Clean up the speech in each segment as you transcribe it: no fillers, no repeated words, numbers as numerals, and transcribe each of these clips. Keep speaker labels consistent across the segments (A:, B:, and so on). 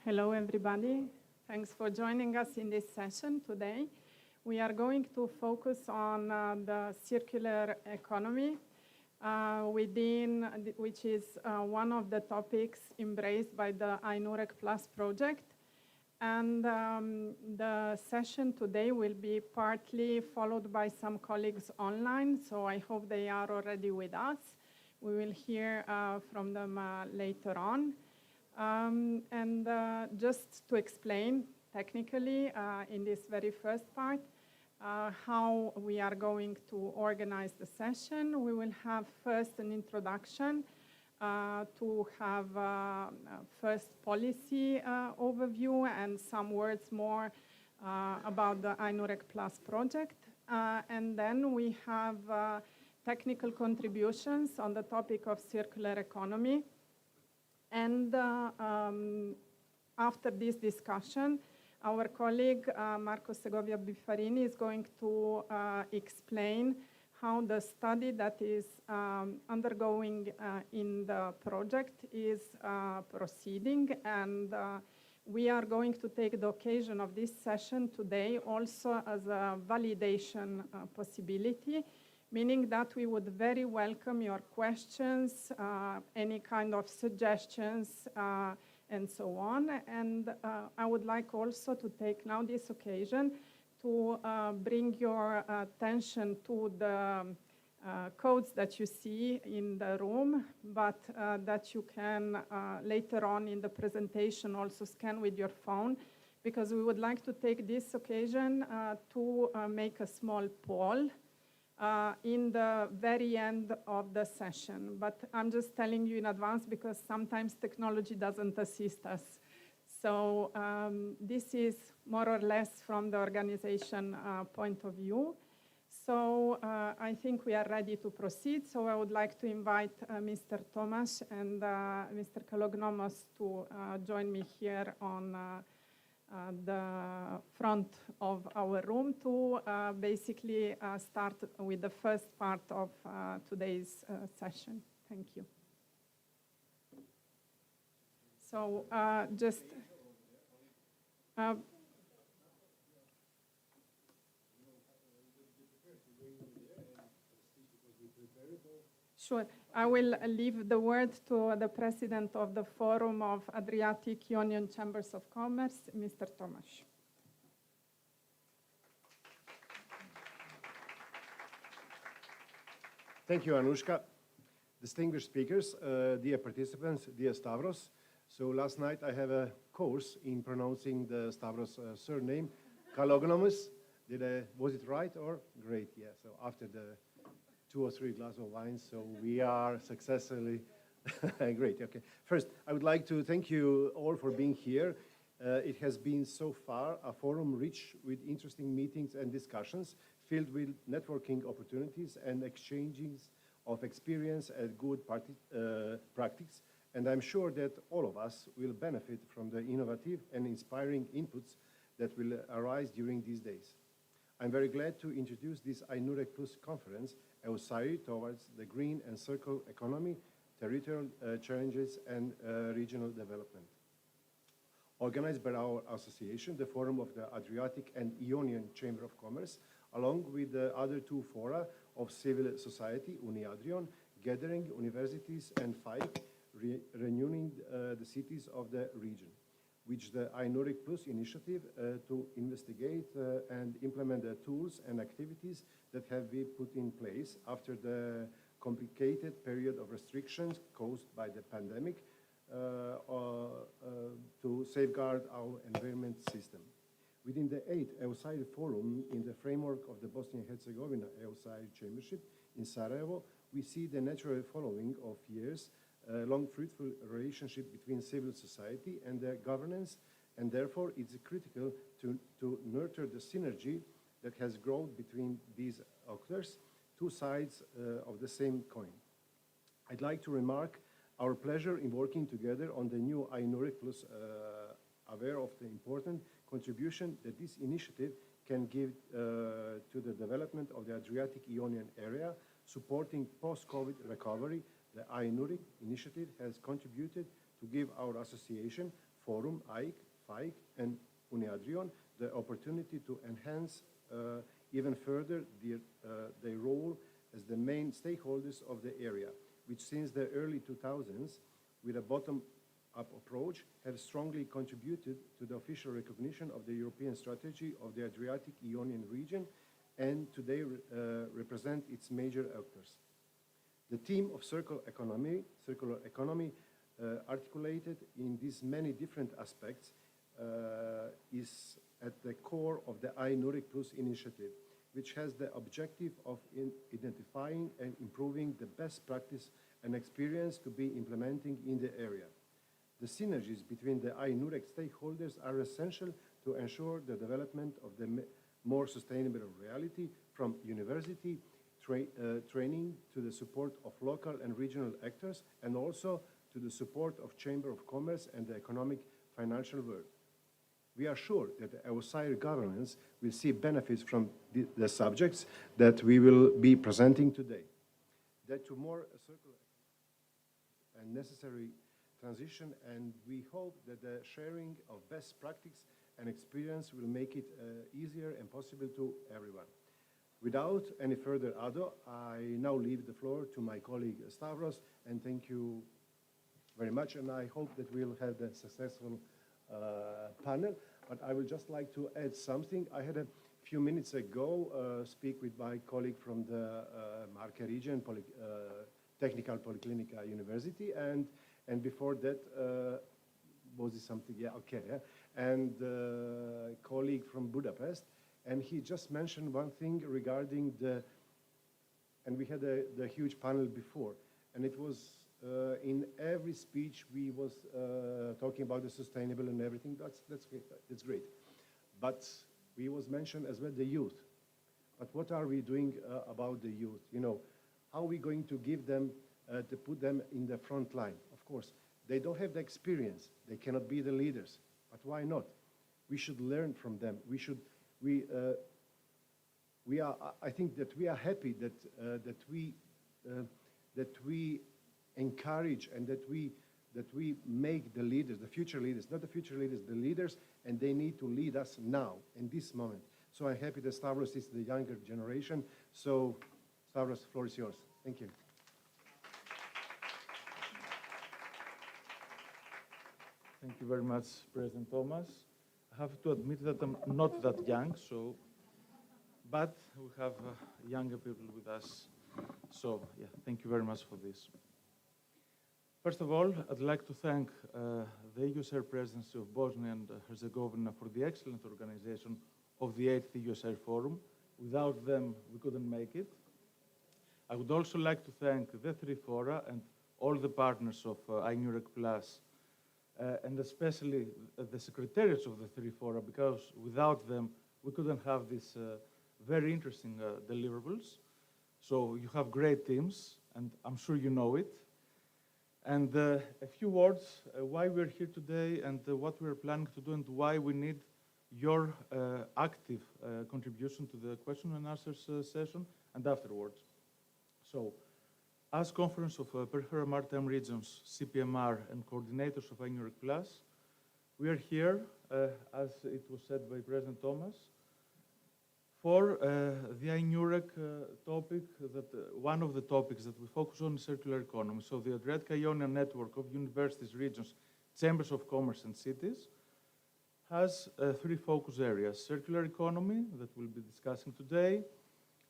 A: Hello, everybody. Thanks for joining us in this session today. We are going to focus on the circular economy, which is one of the topics embraced by the INUREC Plus project. And the session today will be partly followed by some colleagues online, so I hope they are already with us. We will hear from them later on. Just to explain technically in this very first part how we are going to organize the session, we will have first an introduction to have first policy overview and some words more about the INUREC Plus project. And then we have technical contributions on the topic of circular economy. And after this discussion, our colleague Marco Segovia Biffarini is going to explain how the study that is undergoing in the project is proceeding. And we are going to take the occasion of this session today also as a validation possibility, meaning that we would very welcome your questions, any kind of suggestions, and so on. And I would like also to take now this occasion to bring your attention to the codes that you see in the room, but that you can later on in the presentation also scan with your phone, because we would like to take this occasion to make a small poll in the very end of the session. But I'm just telling you in advance because sometimes technology doesn't assist us. So this is more or less from the organization point of view. So I think we are ready to proceed. So I would like to invite Mr. Tomasz and Mr. Kalognomos to join me here on the front of our room to basically start with the first part of today's session. Thank you. So just sure. I will leave the word to the president of the Forum of Adriatic Ionian Chambers of Commerce, Mr. Tomasz.
B: Thank you, Anushka. Distinguished speakers, dear participants, dear Stavros. So last night I have a course in pronouncing the Stavros surname, Kalognomos. Was it right or? Great, yeah. So after the 2 or 3 glasses of wine, so we are successfully, great, okay. First, I would like to thank you all for being here. It has been so far a forum rich with interesting meetings and discussions, filled with networking opportunities and exchanges of experience and good practice. And I'm sure that all of us will benefit from the innovative and inspiring inputs that will arise during these days. I'm very glad to introduce this INUREC Plus conference, EUSAIR towards the green and circular economy, territorial challenges and regional development. Organized by our association, the Forum of the Adriatic and Ionian Chamber of Commerce, along with the other 2 fora of civil society, UniAdrion, gathering universities and FAIC, renewing the cities of the region, which the INUREC Plus initiative to investigate and implement the tools and activities that have been put in place after the complicated period of restrictions caused by the pandemic to safeguard our environment system. Within the 8th EUSAIR Forum, in the framework of the Bosnia-Herzegovina EUSAIR Chairmanship in Sarajevo, we see the natural following of years long fruitful relationship between civil society and their governance, and therefore it's critical to nurture the synergy that has grown between these actors, 2 sides of the same coin. I'd like to remark our pleasure in working together on the new INUREC Plus, aware of the important contribution that this initiative can give to the development of the Adriatic Ionian area, supporting post-COVID recovery. The INUREC initiative has contributed to give our association Forum, AIC, FAIC, and UNIADRION the opportunity to enhance even further their role as the main stakeholders of the area, which since the early 2000s, with a bottom-up approach, have strongly contributed to the official recognition of the European strategy of the Adriatic-Ionian region, and today represent its major actors. The theme of circular economy, articulated in these many different aspects, is at the core of the INURIC Plus initiative, which has the objective of identifying and improving the best practice and experience to be implementing in the area. The synergies between the INURIC stakeholders are essential to ensure the development of the more sustainable reality, from university training to the support of local and regional actors, and also to the support of Chamber of Commerce and the economic financial world. We are sure that the EUSAIR governance will see benefits from the subjects that we will be presenting today. That to more circular and necessary transition, and we hope that the sharing of best practice and experience will make it easier and possible to everyone. Without any further ado, I now leave the floor to my colleague Stavros, and thank you very much, and I hope that we'll have a successful panel. But I would just like to add something. I had a few minutes ago speak with my colleague from the Marke region, Technical Polyclinica University, and before that, was it something? Yeah, okay. Yeah. And colleague from Budapest, and he just mentioned one thing regarding and we had the huge panel before, and it was in every speech we was talking about the sustainable and everything. That's great. But we was mentioned as well the youth. But what are we doing about the youth? You know, how are we going to give them, to put them in the front line? Of course, they don't have the experience. They cannot be the leaders. But why not? We should learn from them. I think that we are happy that we encourage and that we make the leaders, the future leaders, not the future leaders, the leaders, and they need to lead us now, in this moment. So I'm happy that Stavros is the younger generation. So Stavros, the floor is yours. Thank you.
C: Thank you very much, President Thomas. I have to admit that I'm not that young, but we have younger people with us. So, yeah, thank you very much for this. First of all, I'd like to thank the EUSAIR Presidency of Bosnia and Herzegovina for the excellent organization of the 8th EUSAIR Forum. Without them, we couldn't make it. I would also like to thank the three Fora and all the partners of INURIC Plus, and especially the secretariats of the three Fora, because without them, we couldn't have these very interesting deliverables. So you have great teams, and I'm sure you know it. And a few words why we're here today and what we're planning to do and why we need your active contribution to the question and answers session and afterwards. So, as Conference of Peripheral Maritime Regions, CPMR, and coordinators of INURIC Plus, we are here, as it was said by President Thomas, for the INURIC topic, one of the topics that we focus on is circular economy. So the Adriatic-Ionian network of universities, regions, chambers of commerce, and cities has three focus areas: circular economy, that we'll be discussing today,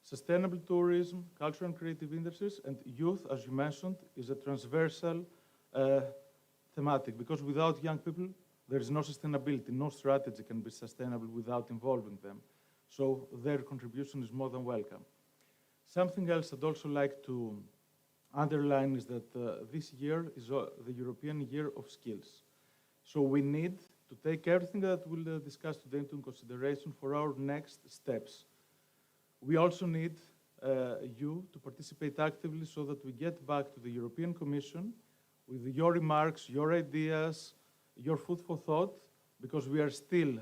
C: sustainable tourism, cultural and creative industries, and youth, as you mentioned, is a transversal thematic, because without young people, there is no sustainability. No strategy can be sustainable without involving them. So their contribution is more than welcome. Something else I'd also like to underline is that this year is the European Year of Skills. So we need to take everything that we'll discuss today into consideration for our next steps. We also need you to participate actively so that we get back to the European Commission with your remarks, your ideas, your food for thought, because we are still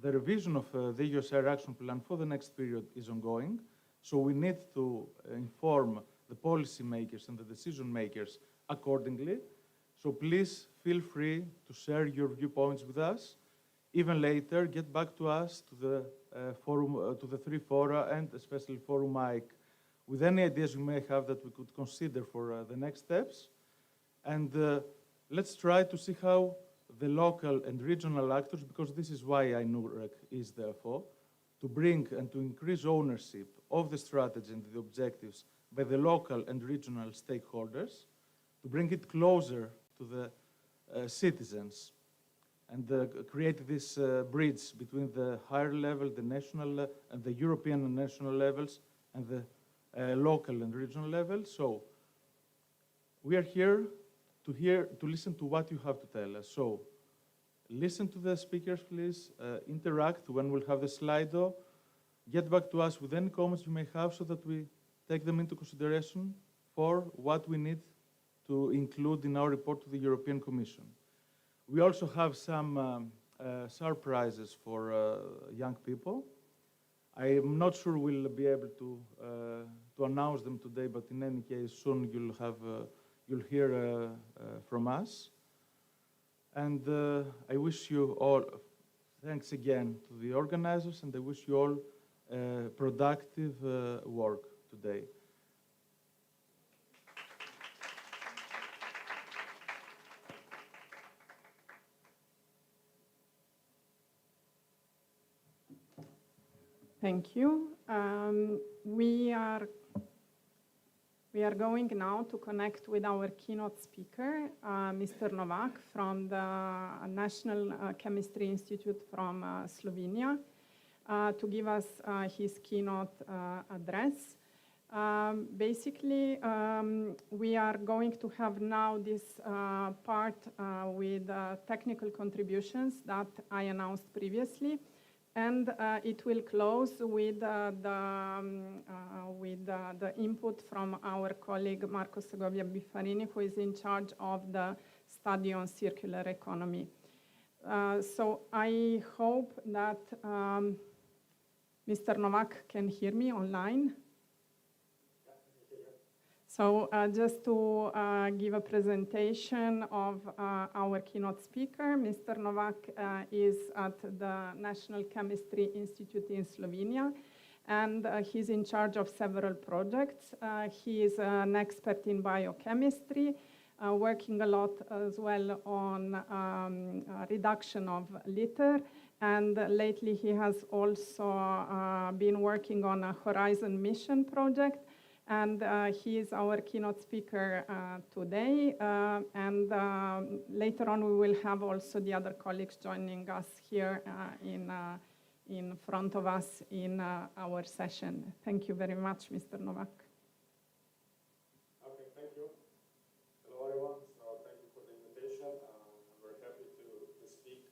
C: the revision of the EUSAIR action plan for the next period is ongoing. So we need to inform the policy makers and the decision makers accordingly. So So please feel free to share your viewpoints with us. Even later, get back to us, to the forum, to the three fora, and especially Forum Mike, with any ideas you may have that we could consider for the next steps. And let's try to see how the local and regional actors, because this is why INUREC is there for, to bring and to increase ownership of the strategy and the objectives by the local and regional stakeholders, to bring it closer to the citizens, and create this bridge between the higher level, the national and the European and national levels, and the local and regional levels. So we are here to listen to what you have to tell us. So listen to the speakers, please. Interact when we'll have the Slido. Get back to us with any comments you may have so that we take them into consideration for what we need to include in our report to the European Commission. We also have some surprises for young people. I am not sure we'll be able to announce them today, but in any case, soon you'll hear from us. And I wish you all, thanks again to the organizers, and I wish you all productive work today.
A: Thank you. We are going now to connect with our keynote speaker, Mr. Novak from the National Chemistry Institute from Slovenia, to give us his keynote address. Basically, we are going to have now this part with technical contributions that I announced previously. And it will close with the input from our colleague Marco Segovia Biffarini, who is in charge of the study on circular economy. So I hope that Mr. Novak can hear me online. So just to give a presentation of our keynote speaker, Mr. Novak is at the National Chemistry Institute in Slovenia, and he's in charge of several projects. He is an expert in biochemistry, working a lot as well on reduction of litter, and lately he has also been working on a Horizon mission project. And he is our keynote speaker today. And later on, we will have also the other colleagues joining us here in front of us in our session. Thank you very much, Mr. Novak.
D: Okay, thank you. Hello, everyone. So thank you for the invitation. I'm very happy to speak.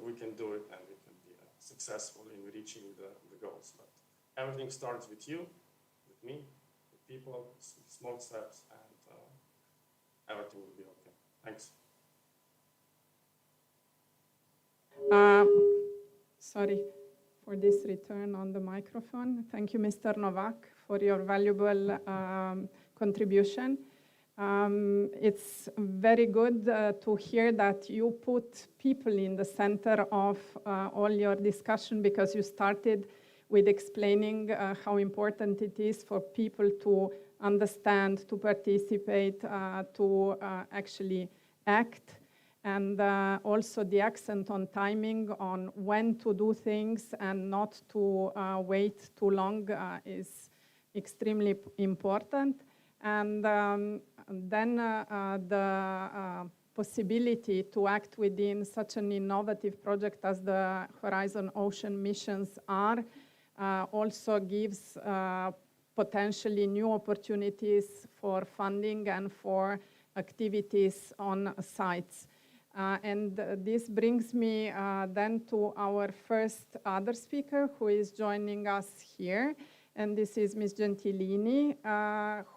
D: we can do it and we can be successful in reaching the goals. But everything starts with you, with me, with people, small steps, and everything will be okay. Thanks.
A: Sorry for this return on the microphone. Thank you, Mr. Novak, for your valuable contribution. It's very good to hear that you put people in the center of all your discussion, because you started with explaining how important it is for people to understand, to participate, to actually act. And also the accent on timing, on when to do things and not to wait too long is extremely important. And then the possibility to act within such an innovative project as the Horizon Ocean missions are also gives potentially new opportunities for funding and for activities on sites. And this brings me then to our first other speaker who is joining us here. And this is Ms. Gentilini,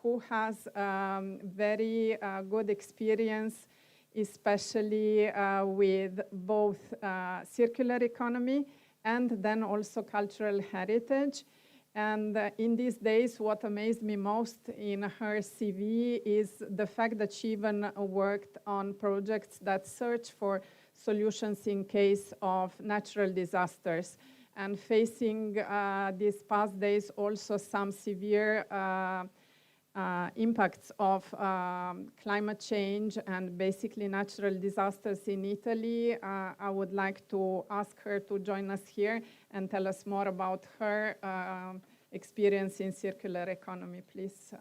A: who has very good experience, especially with both circular economy and then also cultural heritage. And in these days, what amazed me most in her CV is the fact that she even worked on projects that search for solutions in case of natural disasters. And facing these past days also some severe impacts of climate change and basically natural disasters in Italy, I would like to ask her to join us here and tell us more about her experience in circular economy, please.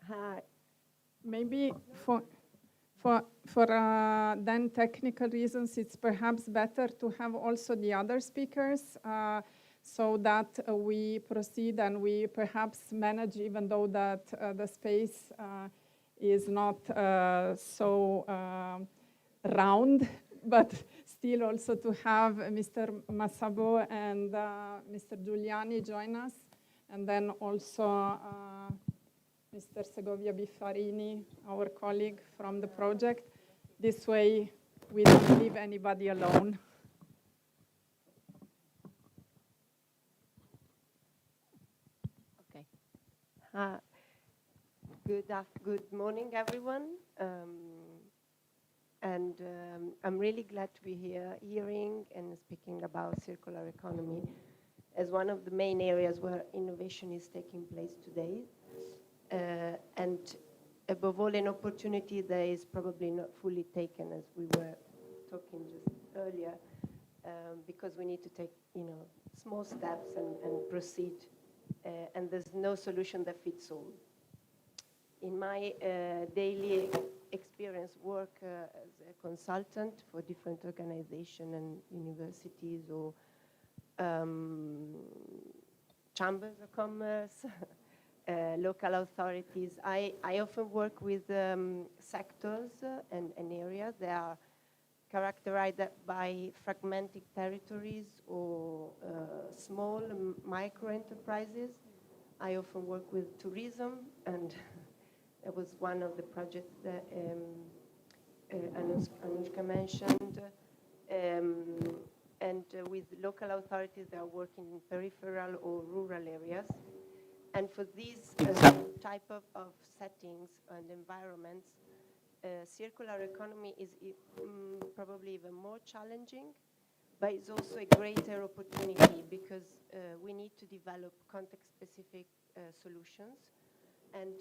E: Hi.
A: Maybe for then technical reasons, it's perhaps better to have also the other speakers so that we proceed and we perhaps manage, even though that the space is not so round, but still also to have Mr. Massabo and Mr. Giuliani join us, and then also Mr. Segovia Biffarini, our colleague from the project. This way, we don't leave anybody alone.
E: Okay. Good morning, everyone. I'm really glad to be here hearing and speaking about circular economy as one of the main areas where innovation is taking place today. And above all, an opportunity that is probably not fully taken, as we were talking just earlier, because we need to take, small steps and proceed. And there's no solution that fits all. In my daily experience work as a consultant for different organizations and universities or chambers of commerce, local authorities. I often work with sectors and areas that are characterized by fragmented territories or small micro enterprises. I often work with tourism, and that was one of the projects that Anushka mentioned, and with local authorities that are working in peripheral or rural areas. And for these type of settings and environments, circular economy is probably even more challenging, but it's also a greater opportunity because we need to develop context-specific solutions. And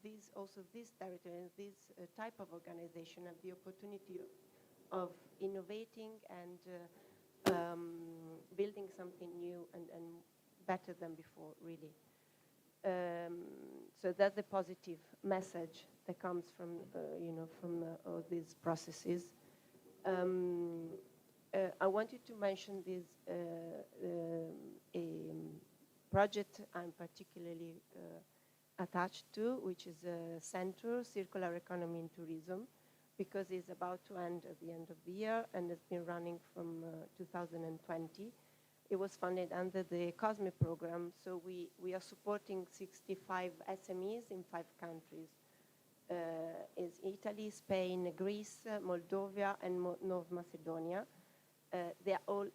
E: this territory, this type of organization have the opportunity of innovating and building something new and better than before, really. So that's the positive message that comes from, from all these processes. I wanted to mention this project I'm particularly attached to, which is a Center Circular Economy in Tourism, because it's about to end at the end of the year and it's been running from 2020. It was funded under the COSME program, so we are supporting 65 SMEs in 5 countries. Is Italy, Spain, Greece, Moldova, and North Macedonia. They are all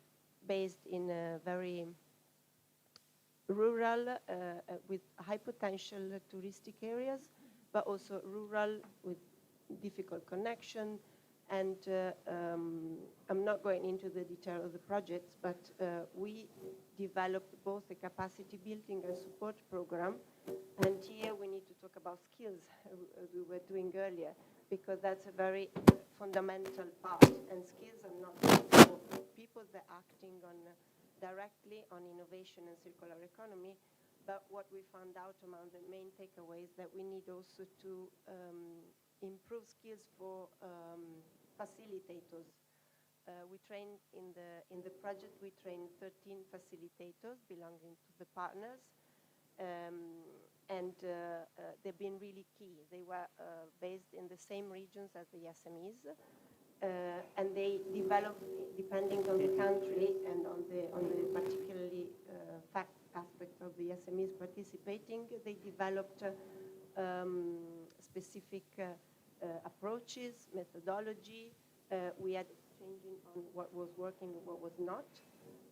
E: based in very rural, with high potential touristic areas, but also rural with difficult connection. And I'm not going into the detail of the projects, but we developed both a capacity building and support program. And here we need to talk about skills, as we were doing earlier, because that's a very fundamental part. And skills are not for people that are acting on directly on innovation and circular economy. But what we found out among the main takeaways that we need also to improve skills for facilitators. We train in the project. We train 13 facilitators belonging to the partners, and they've been really key. They were based in the same regions as the SMEs, and they developed, depending on the country and on the particularly fact aspect of the SMEs participating, they developed specific approaches, methodology. We had changing on what was working and what was not.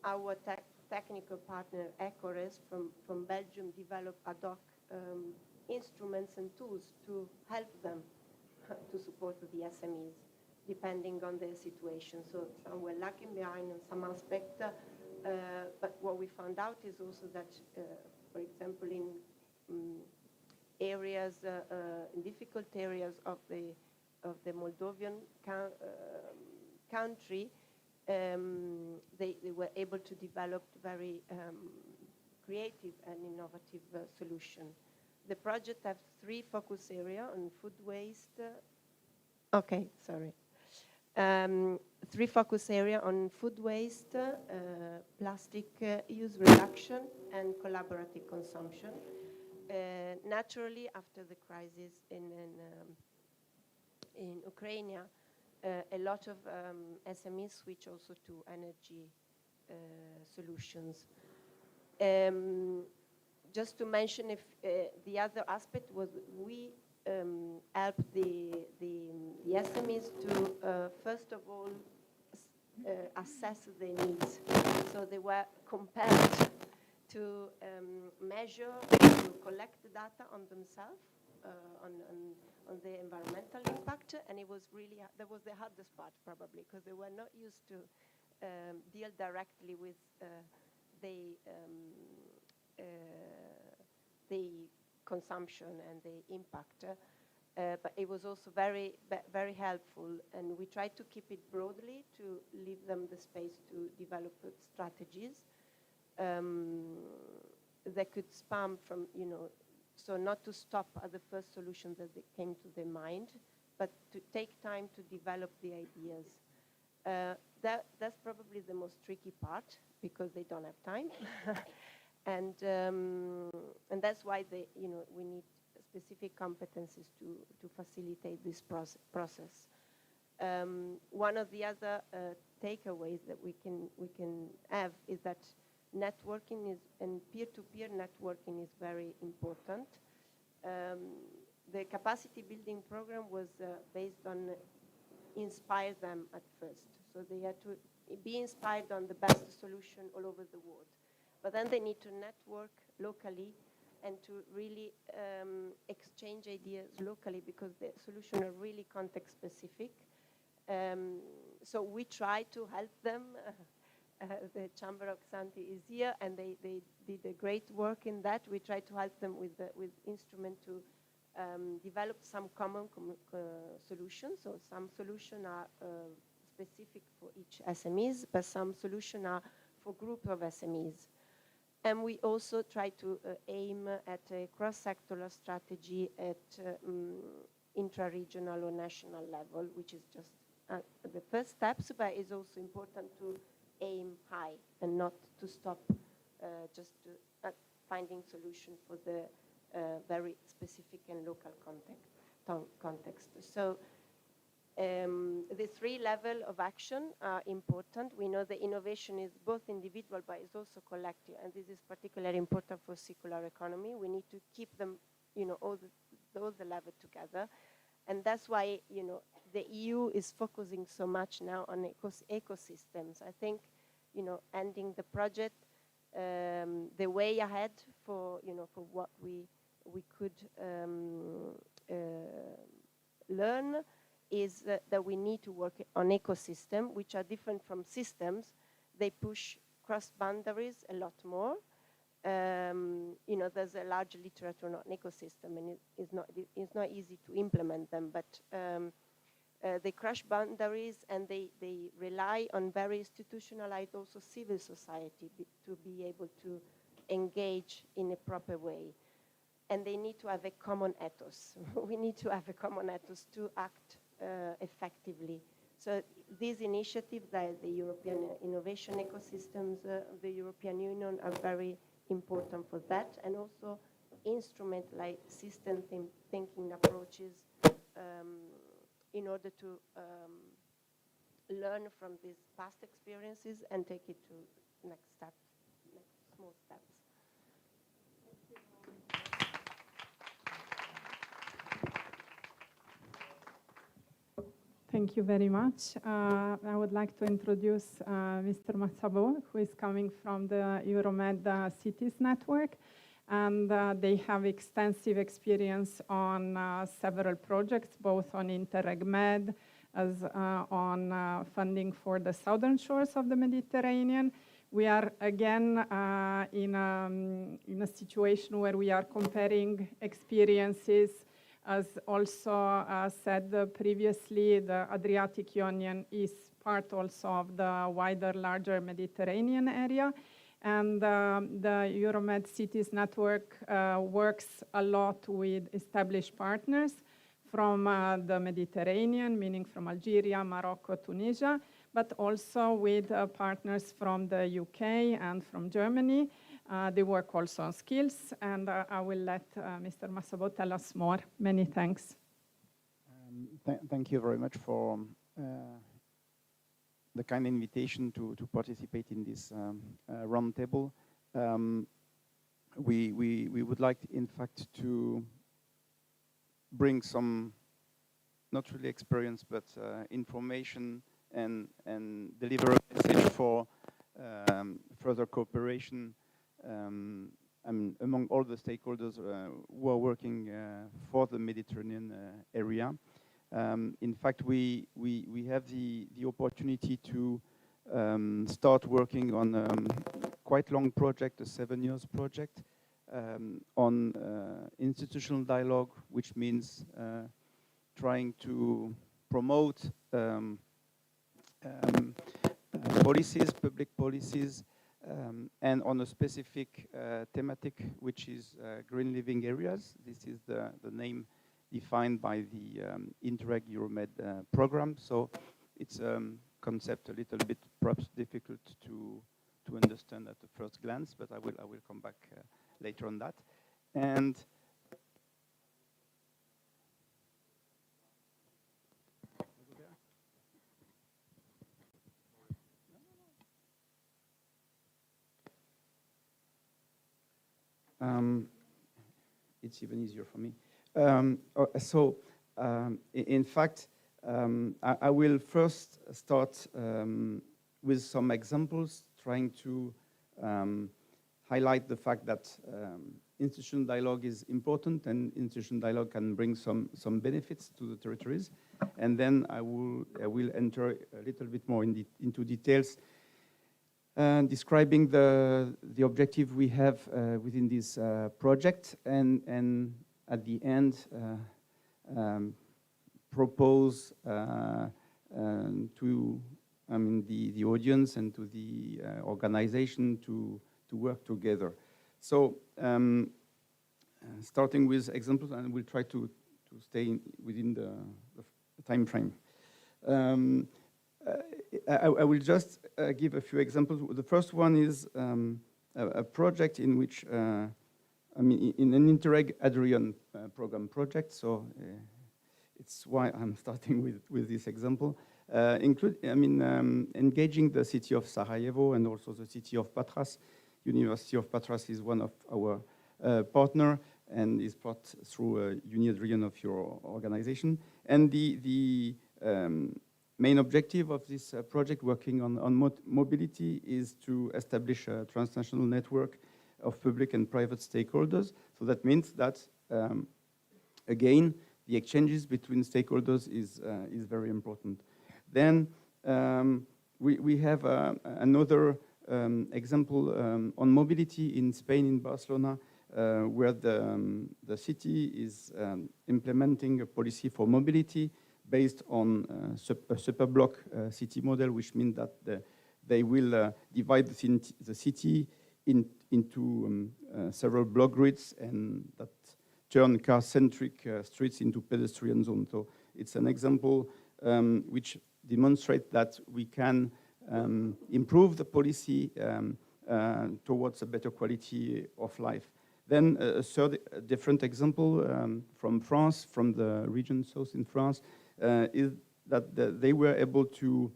E: Our technical partner, Ecores, from Belgium, developed ad hoc instruments and tools to help them to support the SMEs, depending on their situation. So some were lagging behind in some aspect, but what we found out is also that, for example, in areas, in difficult areas of the Moldovan country, they were able to develop very creative and innovative solution. The project has 3 focus areas on food waste. Okay, sorry. 3 focus areas on food waste, plastic use reduction, and collaborative consumption. Naturally, after the crisis in Ukraine, a lot of SMEs switch also to energy solutions. Just to mention, if the other aspect was we help the SMEs to first of all assess their needs. So they were compelled to measure, to collect data on themselves, on the environmental impact, and it was really, that was the hardest part probably, because they were not used to deal directly with the consumption and the impact. But it was also very, very helpful, and we tried to keep it broadly to leave them the space to develop strategies that could span from, so not to stop at the first solution that they came to their mind, but to take time to develop the ideas. That's probably the most tricky part, because they don't have time. And that's why we need specific competencies to facilitate this process. One of the other takeaways that we can have is that networking and peer-to-peer networking is very important. The capacity building program was based on inspire them at first. So they had to be inspired on the best solution all over the world. But then they need to network locally and to really exchange ideas locally, because the solutions are really context specific. So we try to help them. The Chamber of Xanthi is here, and they did a great work in that. We try to help them with instrument to develop some common solutions. So some solutions are specific for each SMEs, but some solutions are for group of SMEs. And we also try to aim at a cross-sectoral strategy at intra-regional or national level, which is just the first steps, but it's also important to aim high and not to stop just to finding solution for the very specific and local context. So the three levels of action are important. We know the innovation is both individual, but it's also collective, and this is particularly important for circular economy. We need to keep them, all the levels together, and that's why, the EU is focusing so much now on ecosystems. I think, ending the project, the way ahead for, for what we could learn is that we need to work on ecosystems, which are different from systems. They push cross boundaries a lot more. There's a large literature on ecosystem, and it's not easy to implement them, but they crush boundaries, and they rely on very institutionalized, also civil society to be able to engage in a proper way. And they need to have a common ethos. We need to have a common ethos to act effectively. So these initiatives, like the European innovation ecosystems of the European Union, are very important for that, and also instrument like system thinking approaches in order to learn from these past experiences and take it to next small steps.
A: Thank you very much. I would like to introduce Mr. Massabo, who is coming from the Euromed Cities Network. And they have extensive experience on several projects, both on Interreg Med, as on funding for the southern shores of the Mediterranean. We are again in a situation where we are comparing experiences. As also said previously, the Adriatic Union is part also of the wider, larger Mediterranean area. And the Euromed Cities Network works a lot with established partners from the Mediterranean, meaning from Algeria, Morocco, Tunisia, but also with partners from the UK and from Germany. They work also on skills, and I will let Mr. Massabo tell us more. Many thanks.
F: Thank you very much for the kind invitation to participate in this roundtable. We would like, in fact, to bring some, not really experience, but information and deliver a message for further cooperation among all the stakeholders who are working for the Mediterranean area. In fact, we have the opportunity to start working on a quite long project, a 7-year project, on institutional dialogue, which means trying to promote policies, public policies, and on a specific thematic, which is green living areas. This is the name defined by the Interreg Euromed program. So it's a concept a little bit perhaps difficult to understand at the first glance, but I will come back later on that. And it's even easier for me. In fact, I will first start with some examples, trying to highlight the fact that institutional dialogue is important, and institutional dialogue can bring some benefits to the territories. And then I will enter a little bit more into details, describing the objective we have within this project, and at the end propose to the audience and to the organization to work together. So starting with examples, and we'll try to stay within the time frame. I will just give a few examples. The first one is a project in which, I mean, in an Interreg Adrian program project, so it's why I'm starting with this example. Engaging the city of Sarajevo and also the city of Patras. University of Patras is one of our partner and is brought through UniAdrian of your organization. And the main objective of this project working on mobility is to establish a transnational network of public and private stakeholders. So that means that, again, the exchanges between stakeholders is very important. Then we have another example on mobility in Spain, in Barcelona, where the city is implementing a policy for mobility based on a superblock city model, which means that they will divide the city into several block grids and that turn car-centric streets into pedestrian zones. So it's an example which demonstrates that we can improve the policy towards a better quality of life. Then a third different example from France, from the region south in France, is that they were able to,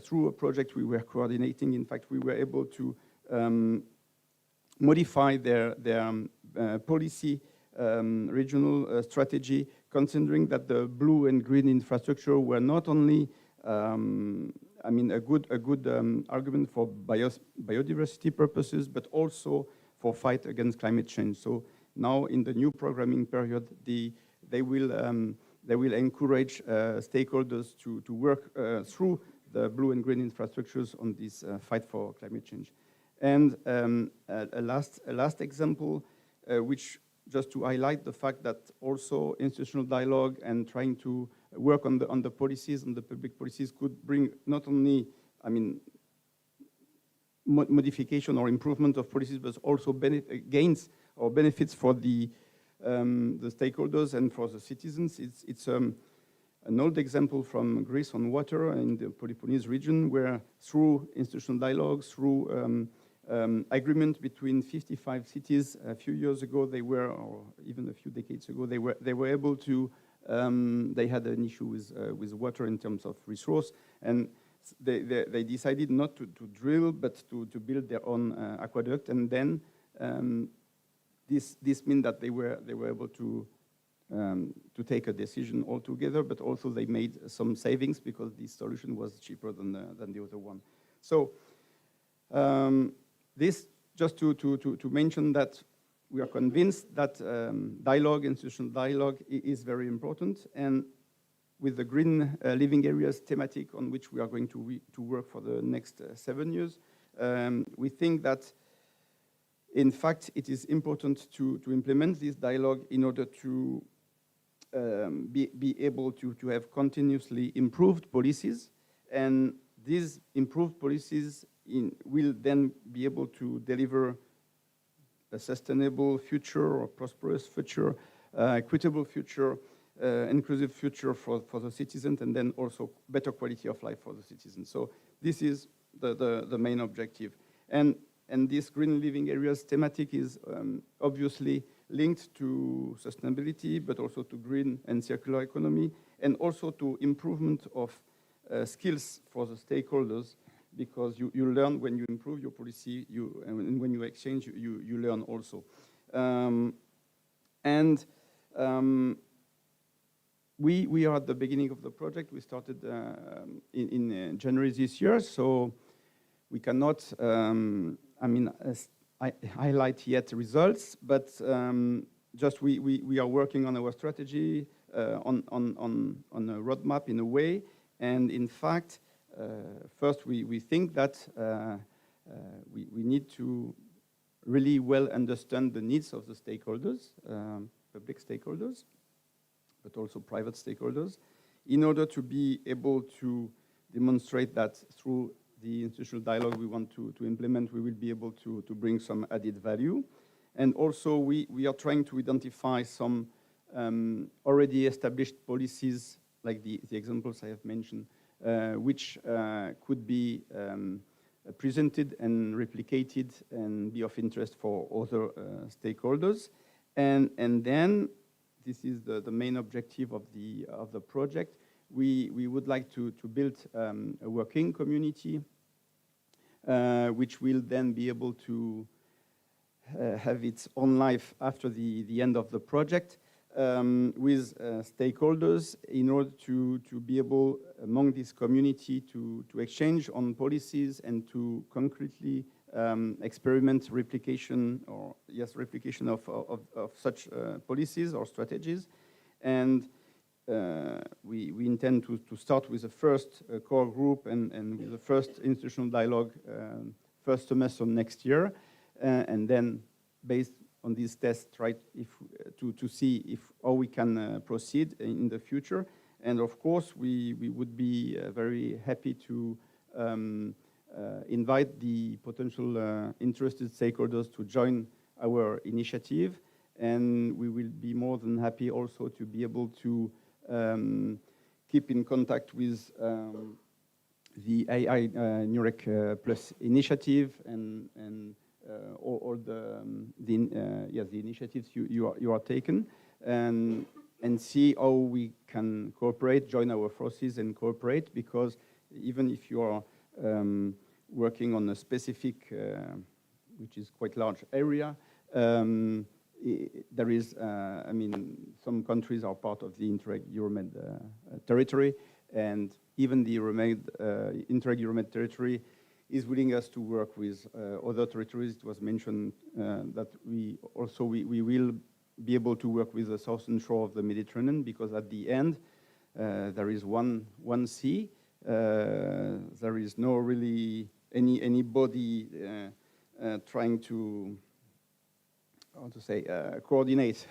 F: through a project we were coordinating, in fact, we were able to modify their policy regional strategy, considering that the blue and green infrastructure were not only a good argument for biodiversity purposes, but also for fight against climate change. So now in the new programming period, they will encourage stakeholders to work through the blue and green infrastructures on this fight for climate change. And a last example, which just to highlight the fact that also institutional dialogue and trying to work on the policies, on the public policies, could bring not only, modification or improvement of policies, but also gains or benefits for the stakeholders and for the citizens. It's an old example from Greece on water in the Peloponnese region, where through institutional dialogues, through agreement between 55 cities a few years ago, they were, or even a few decades ago, they were able to, they had an issue with water in terms of resource, and they decided not to drill, but to build their own aqueduct, and then this meant that they were able to take a decision altogether, but also they made some savings because the solution was cheaper than the other one. So this just to mention that we are convinced that dialogue, institutional dialogue, is very important, and with the green living areas thematic on which we are going to work for the next 7 years, we think that in fact it is important to implement this dialogue in order to be able to have continuously improved policies, and these improved policies will then be able to deliver a sustainable future or prosperous future, equitable future, inclusive future for the citizens, and then also better quality of life for the citizens. So this is the main objective. And this green living areas thematic is obviously linked to sustainability, but also to green and circular economy, and also to improvement of skills for the stakeholders, because you learn when you improve your policy, and when you exchange, you learn also. We are at the beginning of the project. We started in January this year, so we cannot, highlight yet results, but just we are working on our strategy, on a roadmap in a way, and in fact, first we think that we need to really well understand the needs of the stakeholders, public stakeholders, but also private stakeholders, in order to be able to demonstrate that through the institutional dialogue we want to implement, we will be able to bring some added value. And also we are trying to identify some already established policies like the examples I have mentioned, which could be presented and replicated and be of interest for other stakeholders. And then, this is the main objective of the project. We would like to build a working community, which will then be able to have its own life after the end of the project, with stakeholders in order to be able, among this community, to exchange on policies and to concretely experiment replication of such policies or strategies. And we intend to start with the first core group and with the first institutional dialogue first semester next year, and then based on these tests, try to see how we can proceed in the future. And of course, we would be very happy to invite the potential interested stakeholders to join our initiative. And we will be more than happy also to be able to keep in contact with the AI NUREC Plus initiative and all the initiatives you are taken, and see how we can cooperate, join our forces and cooperate, because even if you are working on a specific, which is quite large area, there is, I mean, some countries are part of the Interreg-Euromed territory, and even the Interreg-Euromed territory is willing us to work with other territories. It was mentioned that we will be able to work with the southern shore of the Mediterranean, because at the end there is one sea. There is no really anybody trying to, how to say, coordinate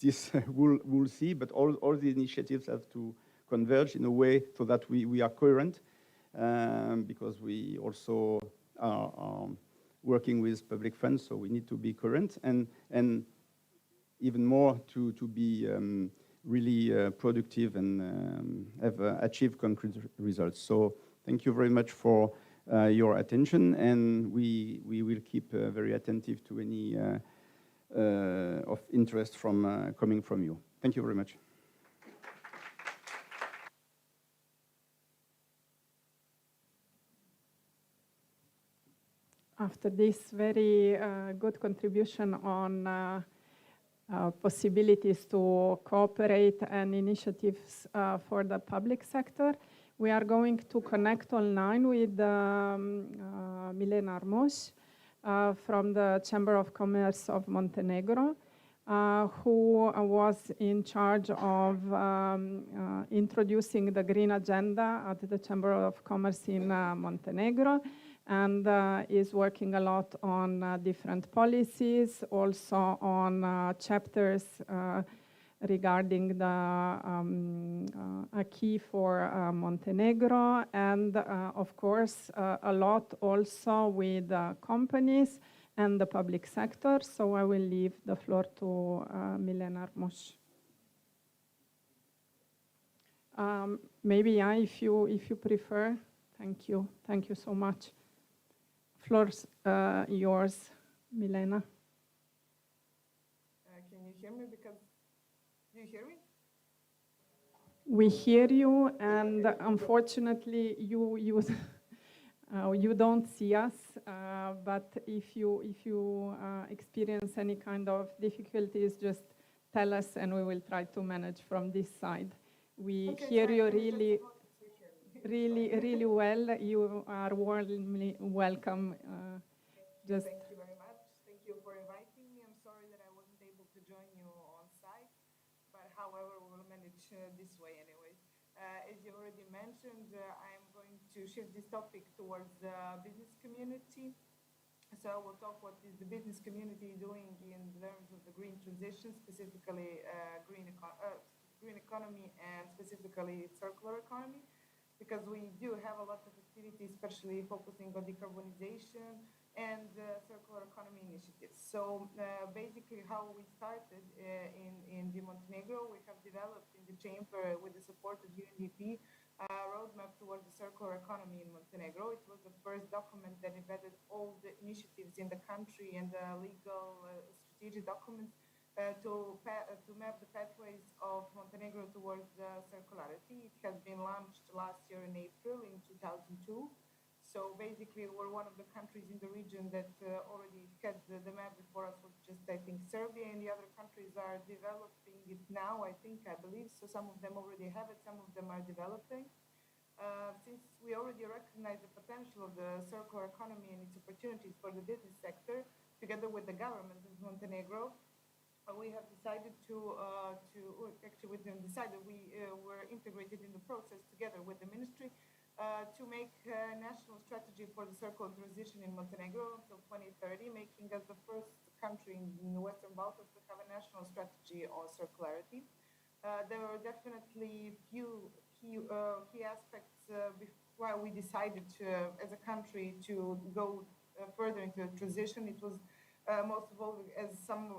F: this whole sea, but all the initiatives have to converge in a way so that we are coherent, because we also are working with public funds, so we need to be coherent, and even more to be really productive and have achieved concrete results. So thank you very much for your attention, and we will keep very attentive to any of interest coming from you. Thank you very much.
A: After this very good contribution on possibilities to cooperate and initiatives for the public sector, we are going to connect online with Milena Armoș from the Chamber of Commerce of Montenegro, who was in charge of introducing the green agenda at the Chamber of Commerce in Montenegro, and is working a lot on different policies, also on chapters regarding the acquis for Montenegro, and of course a lot also with companies and the public sector. So I will leave the floor to Milena Armoș. Maybe if you prefer. Thank you so much. Floor's yours, Milena.
G: Can you hear me? Because do you hear me?
A: We hear you, and unfortunately, you don't see us. But if you experience any kind of difficulties, just tell us, and we will try to manage from this side. We hear you really well. You are warmly welcome.
G: Thank you very much. Thank you for inviting me. I'm sorry that I wasn't able to join you on site, but however, we'll manage this way anyway. As you already mentioned, I'm going to shift this topic towards the business community. So I will talk what is the business community doing in terms of the green transition, specifically green economy, and specifically circular economy, because we do have a lot of activities, especially focusing on decarbonization, and circular economy initiatives. So basically how we started in the Montenegro, we have developed in the chamber with the support of UNDP a roadmap towards the circular economy in Montenegro. It was the first document that embedded all the initiatives in the country and the legal strategic documents to map the pathways of Montenegro towards circularity. It has been launched last year in April in 2002. So basically, we're one of the countries in the region that already had the map before us was just, I think, Serbia, and the other countries are developing it now, I believe. So some of them already have it, some of them are developing. Since we already recognize the potential of the circular economy and its opportunities for the business sector, together with the government of Montenegro, we have decided we were integrated in the process together with the ministry to make a national strategy for the circular transition in Montenegro until 2030, making us the first country in the Western Balkans to have a national strategy on circularity. There were definitely few key aspects why we decided to, as a country, to go further into the transition. It was most of all, as some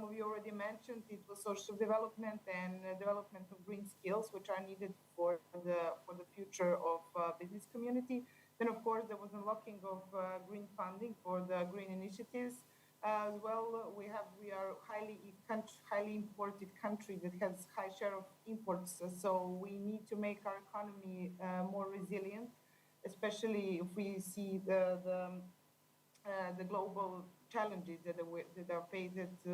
G: of you already mentioned, it was social development and development of green skills, which are needed for the future of business community. Then, of course, there was unlocking of green funding for the green initiatives. As well, we are highly imported country that has high share of imports, so we need to make our economy more resilient, especially if we see the global challenges that the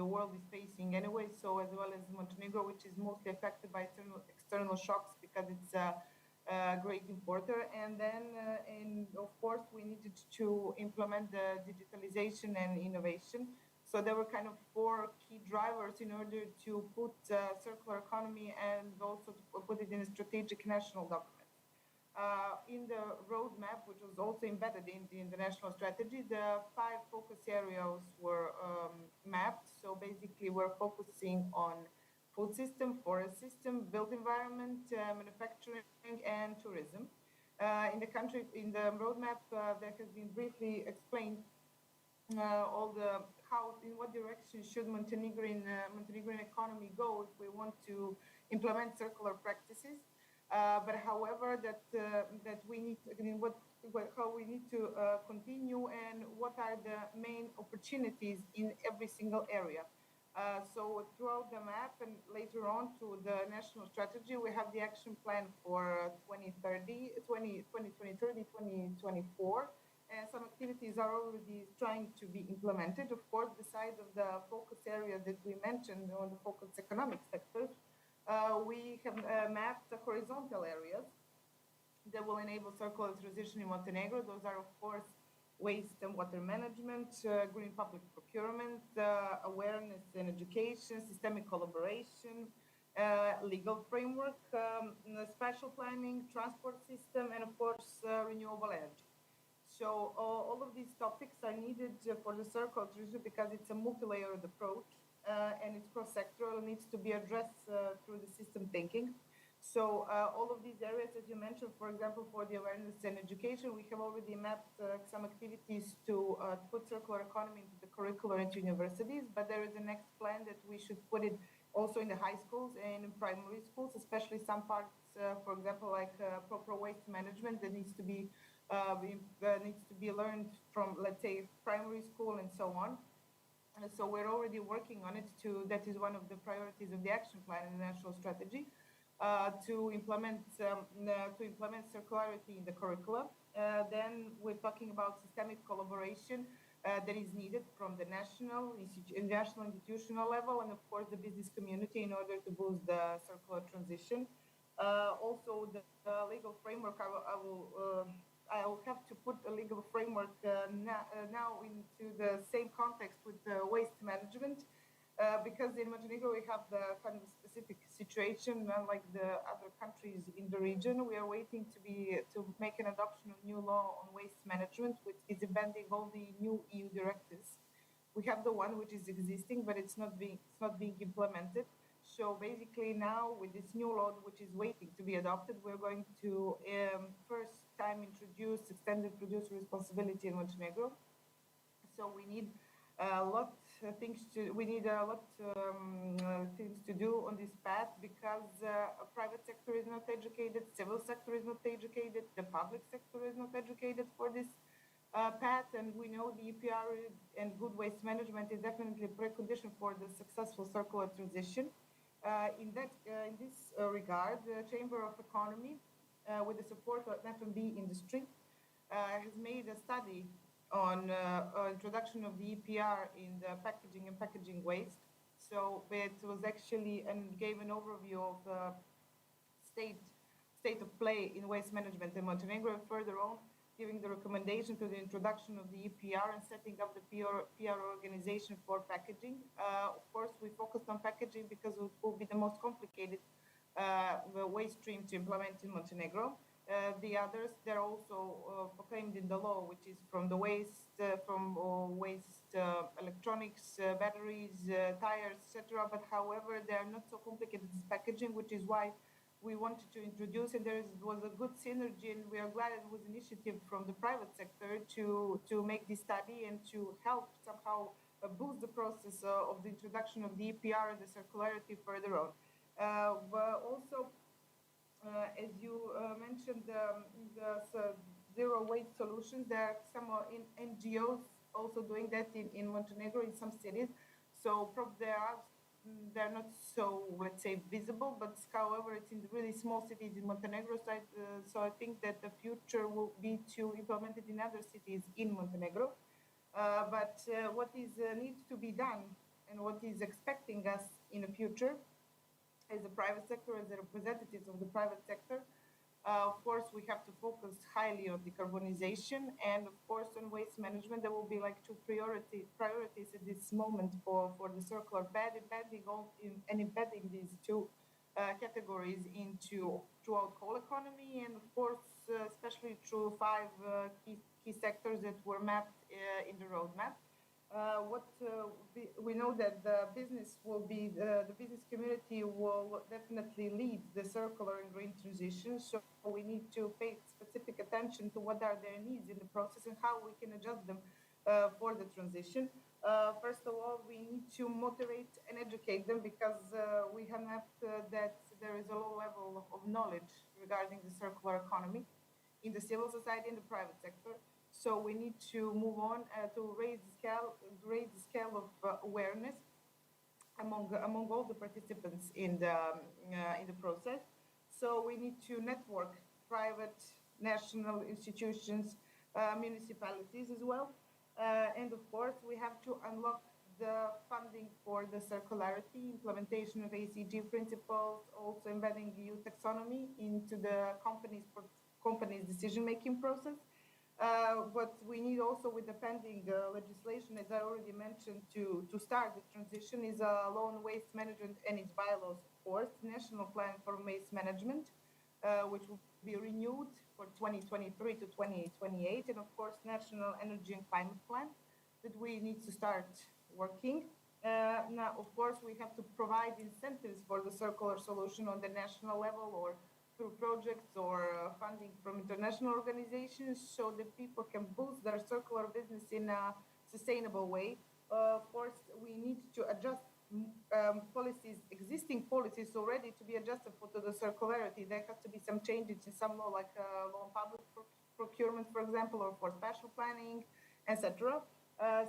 G: world is facing anyway. So as well as Montenegro, which is mostly affected by external shocks because it's a great importer. And then, of course, we needed to implement the digitalization and innovation. So there were kind of four key drivers in order to put circular economy and also to put it in a strategic national document. In the roadmap, which was also embedded in the national strategy, the 5 focus areas were mapped. So basically, we're focusing on food system, forest system, built environment, manufacturing, and tourism. In the roadmap, there has been briefly explained in what direction should Montenegrin economy go if we want to implement circular practices. But however, that we need how we need to continue and what are the main opportunities in every single area. So throughout the map and later on to the national strategy, we have the action plan for 2030, 2024. And some activities are already trying to be implemented. Of course, besides of the focus area that we mentioned on the focus economic sectors, we have mapped the horizontal areas that will enable circular transition in Montenegro. Those are, of course, waste and water management, green public procurement, awareness and education, systemic collaboration, legal framework, spatial planning, transport system, and of course, renewable energy. So all of these topics are needed for the circular transition because it's a multi-layered approach and it's cross-sectoral and needs to be addressed through the system thinking. So all of these areas, as you mentioned, for example, for the awareness and education, we have already mapped some activities to put circular economy into the curriculum into universities, but there is a next plan that we should put it also in the high schools and in primary schools, especially some parts, for example, like proper waste management that needs to be learned from, let's say, primary school and so on. And so we're already working on it. That is one of the priorities of the action plan and the national strategy to implement circularity in the curricula. Then we're talking about systemic collaboration that is needed from the national institutional level and of course the business community in order to boost the circular transition. Also the legal framework, I will have to put a legal framework now into the same context with waste management, because in Montenegro we have the kind of specific situation, unlike the other countries in the region. We are waiting to make an adoption of new law on waste management, which is embedding all the new EU directives. We have the one which is existing, but it's not being implemented. So basically now with this new law, which is waiting to be adopted, we're going to first time introduce extended producer responsibility in Montenegro. So we need a lot things to do on this path, because private sector is not educated, civil sector is not educated, the public sector is not educated for this path, and we know the EPR and good waste management is definitely a precondition for the successful circular transition. In this regard, the Chamber of Economy, with the support of F&B industry, has made a study on introduction of the EPR in the packaging and packaging waste. So it was actually, and gave an overview of the state of play in waste management in Montenegro. Further on, giving the recommendation to the introduction of the EPR and setting up the PR organization for packaging. Of course, we focused on packaging because it will be the most complicated waste stream to implement in Montenegro. The others, they're also proclaimed in the law, which is from the waste, electronics, batteries, tires, etc. But however, they are not so complicated as packaging, which is why we wanted to introduce, and there was a good synergy, and we are glad it was initiative from the private sector to make this study and to help somehow boost the process of the introduction of the EPR and the circularity further on. But also, as you mentioned, the zero waste solutions, there are some NGOs also doing that in Montenegro in some cities. So they're not so, let's say, visible, but however, it's in the really small cities in Montenegro. So I think that the future will be to implement it in other cities in Montenegro. But what needs to be done and what is expecting us in the future as the private sector, as the representatives of the private sector, of course, we have to focus highly on decarbonization and, of course, on waste management. There will be like two priorities at this moment for the circular path, embedding these two categories throughout whole economy, and of course, especially through five key sectors that were mapped in the roadmap. We know that the business community will definitely lead the circular and green transition. So we need to pay specific attention to what are their needs in the process and how we can adjust them for the transition. First of all, we need to motivate and educate them, because we have mapped that there is a low level of knowledge regarding the circular economy in the civil society and the private sector. So we need to move on to raise the scale of awareness among all the participants in the process. So we need to network private, national institutions, municipalities as well, and of course we have to unlock the funding for the circularity, implementation of ACG principles, also embedding EU taxonomy into the company's decision-making process. But we need also, with the pending legislation, as I already mentioned, to start the transition, is a law on waste management and its bylaws, of course, National Plan for Waste Management, which will be renewed for 2023 to 2028, and of course, National Energy and Climate Plan that we need to start working. Now, of course, we have to provide incentives for the circular solution on the national level or through projects or funding from international organizations, so that people can boost their circular business in a sustainable way. Of course, we need to adjust existing policies already to be adjusted to the circularity. There has to be some changes in some law, like law on public procurement, for example, or for spatial planning, etc.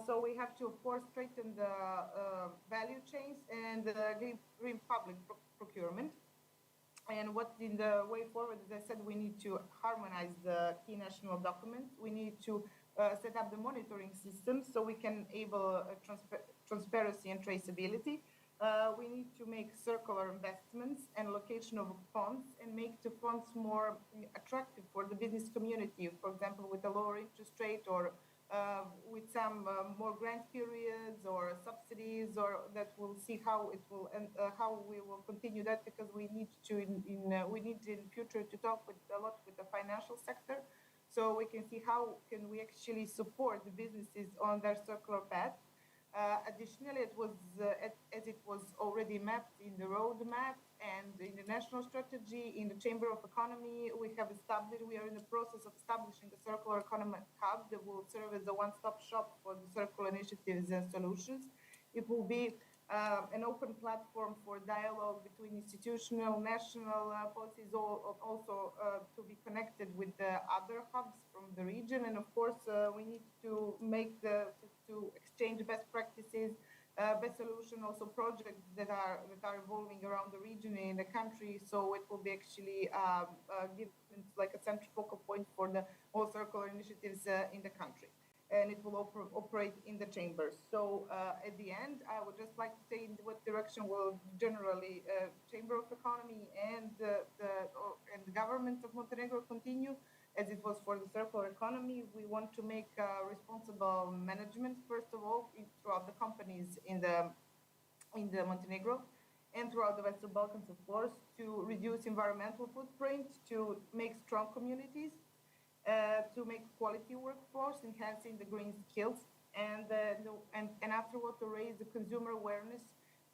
G: So we have to, of course, strengthen the value chains and green public procurement. And what in the way forward, as I said, we need to harmonize the key national documents. We need to set up the monitoring system so we can enable transparency and traceability. We need to make circular investments and location of funds and make the funds more attractive for the business community, for example, with a lower interest rate or with some more grant periods or subsidies, or that we'll see how it will and how we will continue that, because we need to we need in future to talk a lot with the financial sector, so we can see how can we actually support the businesses on their circular path. Additionally, as it was already mapped in the roadmap and in the national strategy, in the Chamber of Economy, we are in the process of establishing a circular economy hub that will serve as a one-stop shop for the circular initiatives and solutions. It will be an open platform for dialogue between institutional, national policies, also to be connected with the other hubs from the region. And of course, we need to to exchange best practices, best solution, also projects that are evolving around the region and in the country. So it will be actually given like a central focal point for the all circular initiatives in the country. And it will operate in the chambers. So at the end, I would just like to say in what direction will generally Chamber of Economy and the government of Montenegro continue, as it was for the circular economy. We want to make responsible management, first of all, throughout the companies in the Montenegro and throughout the Western Balkans, of course, to reduce environmental footprint, to make strong communities, to make quality workforce, enhancing the green skills, and afterward to raise the consumer awareness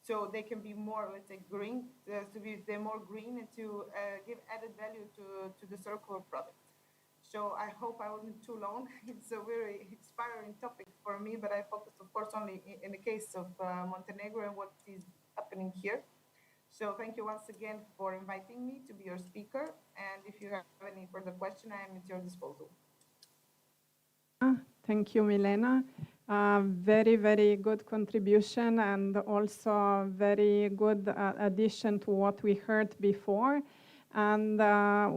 G: so they can be more, let's say, green, they're more green, and to give added value to the circular product. So I hope I wasn't too long. It's a very inspiring topic for me, but I focused, of course, only in the case of Montenegro and what is happening here. So thank you once again for inviting me to be your speaker. And if you have any further question, I am at your disposal.
A: Thank you, Milena. Very, very good contribution and also very good addition to what we heard before. And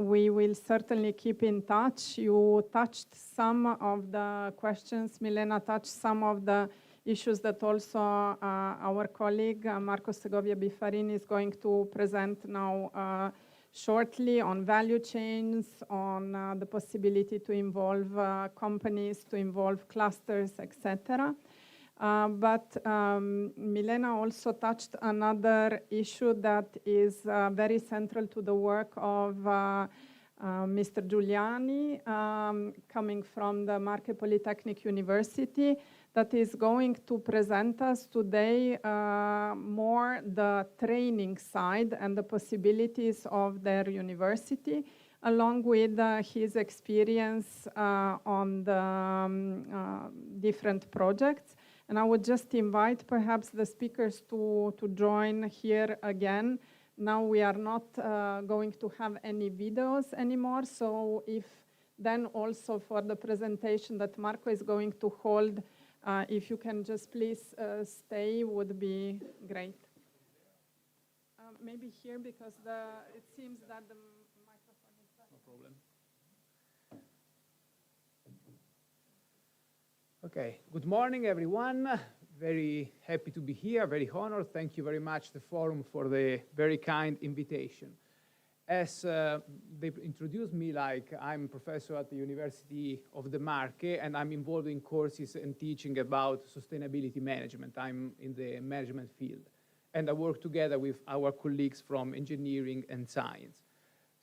A: we will certainly keep in touch. You touched some of the questions. Milena touched some of the issues that also our colleague, Marco Segovia Biffarini, is going to present now shortly on value chains, on the possibility to involve companies, to involve clusters, etc. But Milena also touched another issue that is very central to the work of Mr. Giuliani, coming from the Marche Polytechnic University, that is going to present us today more the training side and the possibilities of their university, along with his experience on the different projects. And I would just invite perhaps the speakers to join here again. Now we are not going to have any videos anymore, so if then also for the presentation that Marco is going to hold, if you can just please stay, would be great. Maybe here, because it seems that the microphone is back.
H: No problem. Okay, good morning, everyone. Very happy to be here, very honored. Thank you very much, the forum, for the very kind invitation. As they introduced me, like I'm a professor at the University of the Marche, and I'm involved in courses and teaching about sustainability management. I'm in the management field, and I work together with our colleagues from engineering and science.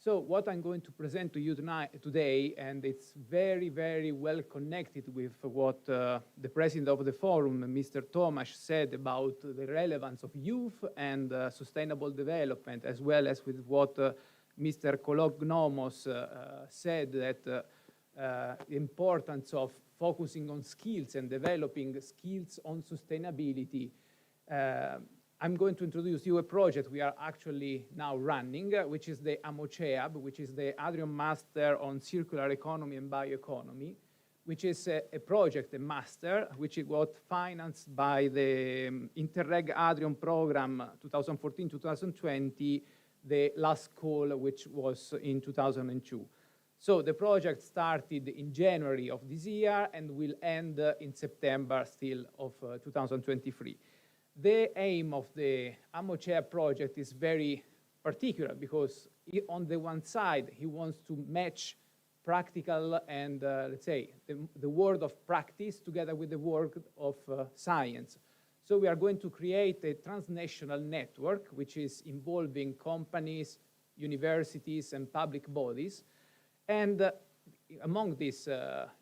H: So what I'm going to present to you today, and it's very, very well connected with what the president of the forum, Mr. Tomasz, said about the relevance of youth and sustainable development, as well as with what Mr. Kolognomos said, that the importance of focusing on skills and developing skills on sustainability. I'm going to introduce you a project we are actually now running, which is the AMOCEAB, which is the Adrian Master on Circular Economy and Bioeconomy, which is a project, a master, which got financed by the Interreg Adrian program 2014-2020, the last call, which was in 2002. So the project started in January of this year and will end in September still of 2023. The aim of the AMOCEAB project is very particular because on the one side, he wants to match practical and, let's say, the world of practice together with the world of science. So we are going to create a transnational network, which is involving companies, universities, and public bodies. And among this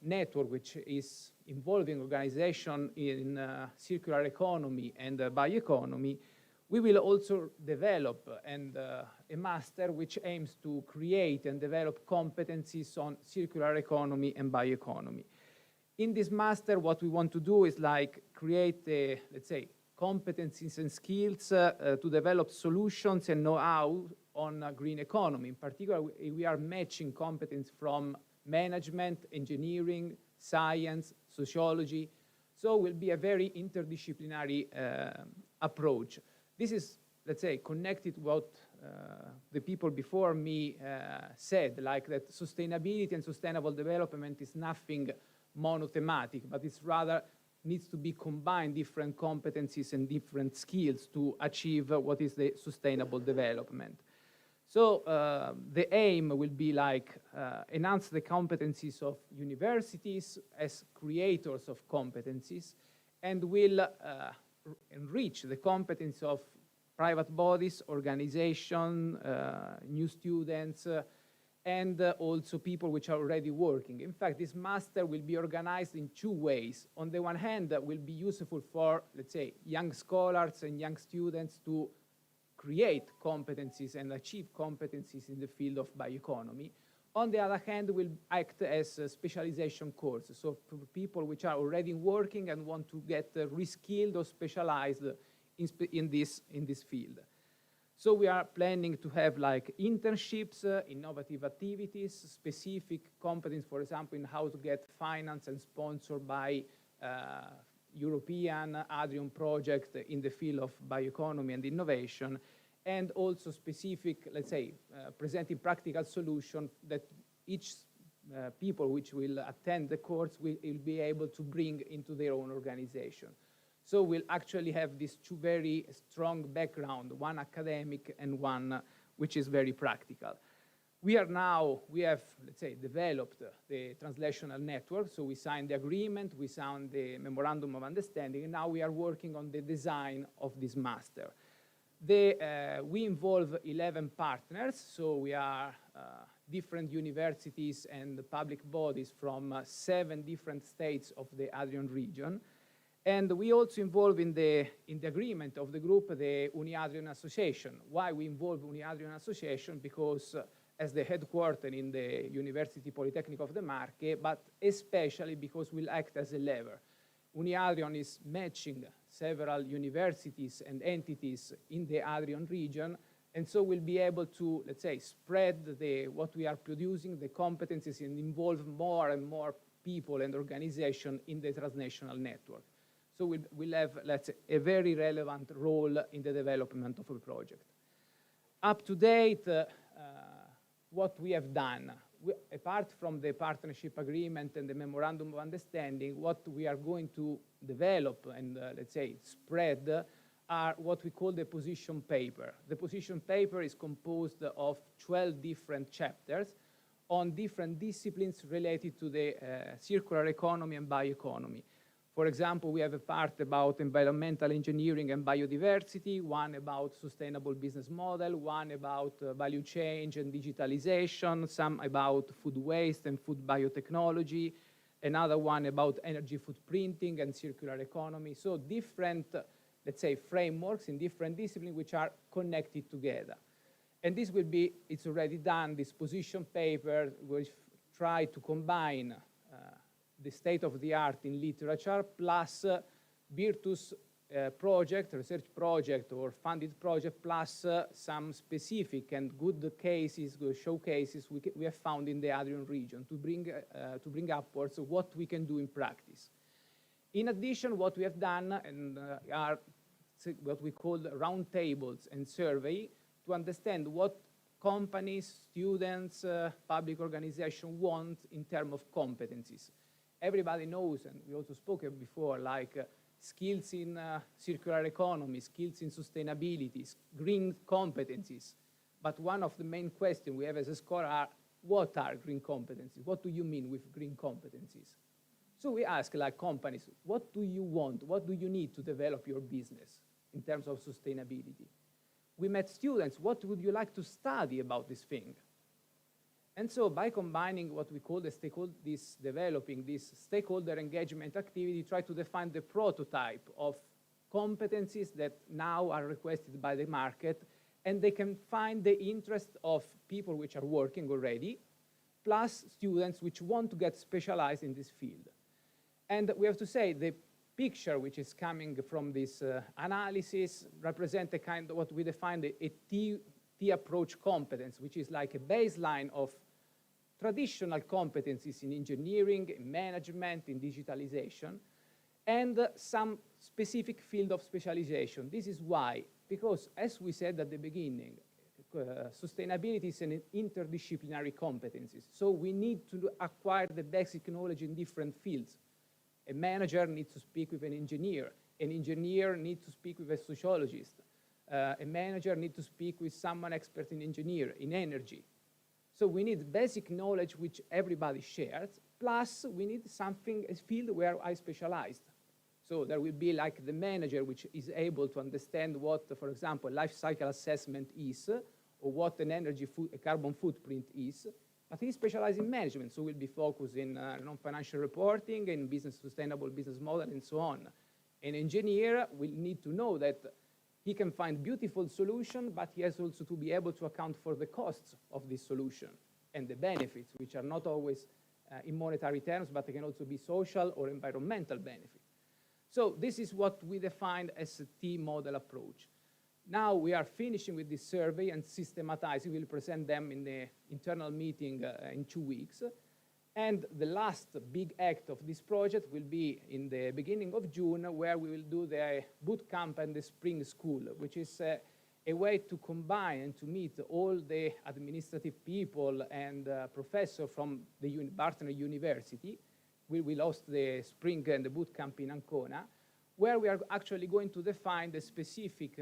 H: network, which is involving organization in circular economy and bioeconomy, we will also develop a master which aims to create and develop competencies on circular economy and bioeconomy. In this master, what we want to do is like create, let's say, competencies and skills to develop solutions and know-how on green economy. In particular, we are matching competence from management, engineering, science, sociology. So it will be a very interdisciplinary approach. This is, let's say, connected to what the people before me said, like that sustainability and sustainable development is nothing monothematic, but it's rather needs to be combined different competencies and different skills to achieve what is the sustainable development. So the aim will be like enhance the competencies of universities as creators of competencies, and will enrich the competence of private bodies, organization, new students, and also people which are already working. In fact, this master will be organized in two ways. On the one hand, will be useful for, let's say, young scholars and young students to create competencies and achieve competencies in the field of bioeconomy. On the other hand, will act as a specialization course. So for people which are already working and want to get reskilled or specialized in this field. So we are planning to have like internships, innovative activities, specific competence, for example, in how to get finance and sponsored by European Adrian project in the field of bioeconomy and innovation, and also specific, let's say, presenting practical solution that each people which will attend the course will be able to bring into their own organization. So we'll actually have these two very strong background, one academic and one which is very practical. We have, let's say, developed the translational network. So we signed the agreement, we signed the memorandum of understanding, and now we are working on the design of this master. We involve 11 partners, so we are different universities and public bodies from 7 different states of the Adrian region. And we also involve in the agreement of the group the Uni-Adrian Association. Why we involve Uni-Adrian Association? Because as the headquarters in the University Polytechnic of the Marche, but especially because we'll act as a lever. Uni-Adrian is matching several universities and entities in the Adrian region, and so we'll be able to, let's say, spread what we are producing, the competencies, and involve more and more people and organizations in the transnational network. So we'll have, let's say, a very relevant role in the development of a project. Up to date, what we have done, apart from the partnership agreement and the memorandum of understanding, what we are going to develop and, let's say, spread are what we call the position paper. The position paper is composed of 12 different chapters on different disciplines related to the circular economy and bioeconomy. For example, we have a part about environmental engineering and biodiversity, one about sustainable business model, one about value chain and digitalization, some about food waste and food biotechnology, another one about energy footprinting and circular economy. So different, let's say, frameworks in different disciplines which are connected together. And this will be, it's already done, this position paper will try to combine the state-of-the-art in literature, plus Virtus project, research project, or funded project, plus some specific and good cases, good showcases we have found in the Adrian region to bring upwards what we can do in practice. In addition, what we have done are what we call roundtables and survey to understand what companies, students, public organizations want in terms of competencies. Everybody knows, and we also spoke before, like skills in circular economy, skills in sustainability, green competencies. But one of the main questions we have as a scholar are, what are green competencies? What do you mean with green competencies? So we ask like companies, what do you want? What do you need to develop your business in terms of sustainability? We met students, what would you like to study about this thing? And so by combining what we call developing this stakeholder engagement activity, try to define the prototype of competencies that now are requested by the market, and they can find the interest of people which are working already, plus students which want to get specialized in this field. And we have to say the picture which is coming from this analysis represent a kind of what we define a T approach competence, which is like a baseline of traditional competencies in engineering, in management, in digitalization, and some specific field of specialization. This is why, because as we said at the beginning, sustainability is an interdisciplinary competencies. So we need to acquire the basic knowledge in different fields. A manager needs to speak with an engineer needs to speak with a sociologist, a manager needs to speak with someone expert in energy. So we need basic knowledge which everybody shares, plus we need a field where I specialized. So there will be like the manager which is able to understand what, for example, life cycle assessment is, or what an a carbon footprint is, but he's specialized in management, so we'll be focused in non-financial reporting, in sustainable business model, and so on. An engineer will need to know that he can find beautiful solution, but he has also to be able to account for the costs of this solution and the benefits, which are not always in monetary terms, but they can also be social or environmental benefits. So this is what we defined as a T model approach. Now we are finishing with this survey and systematizing. We will present them in the internal meeting in 2 weeks. And the last big act of this project will be in the beginning of June, where we will do the boot camp and the spring school, which is a way to combine and to meet all the administrative people and professors from the partner university. We will host the spring and the boot camp in Ancona, where we are actually going to define the specific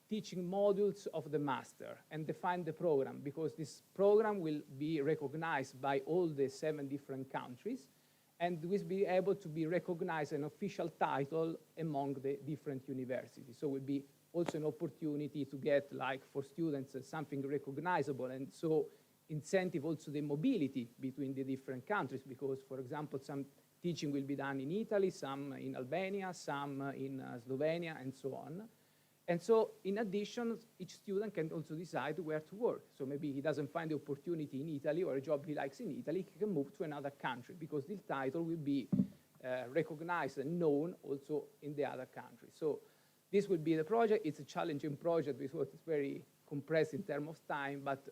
H: teaching modules of the master and define the program, because this program will be recognized by all the 7 different countries and will be able to be recognized an official title among the different universities. So it will be also an opportunity to get, like, for students, something recognizable, and so incentive also the mobility between the different countries, because, for example, some teaching will be done in Italy, some in Albania, some in Slovenia, and so on. And so, in addition, each student can also decide where to work. So maybe he doesn't find the opportunity in Italy or a job he likes in Italy, he can move to another country, because this title will be recognized and known also in the other countries. So this will be the project. It's a challenging project because it's very compressed in terms of time, but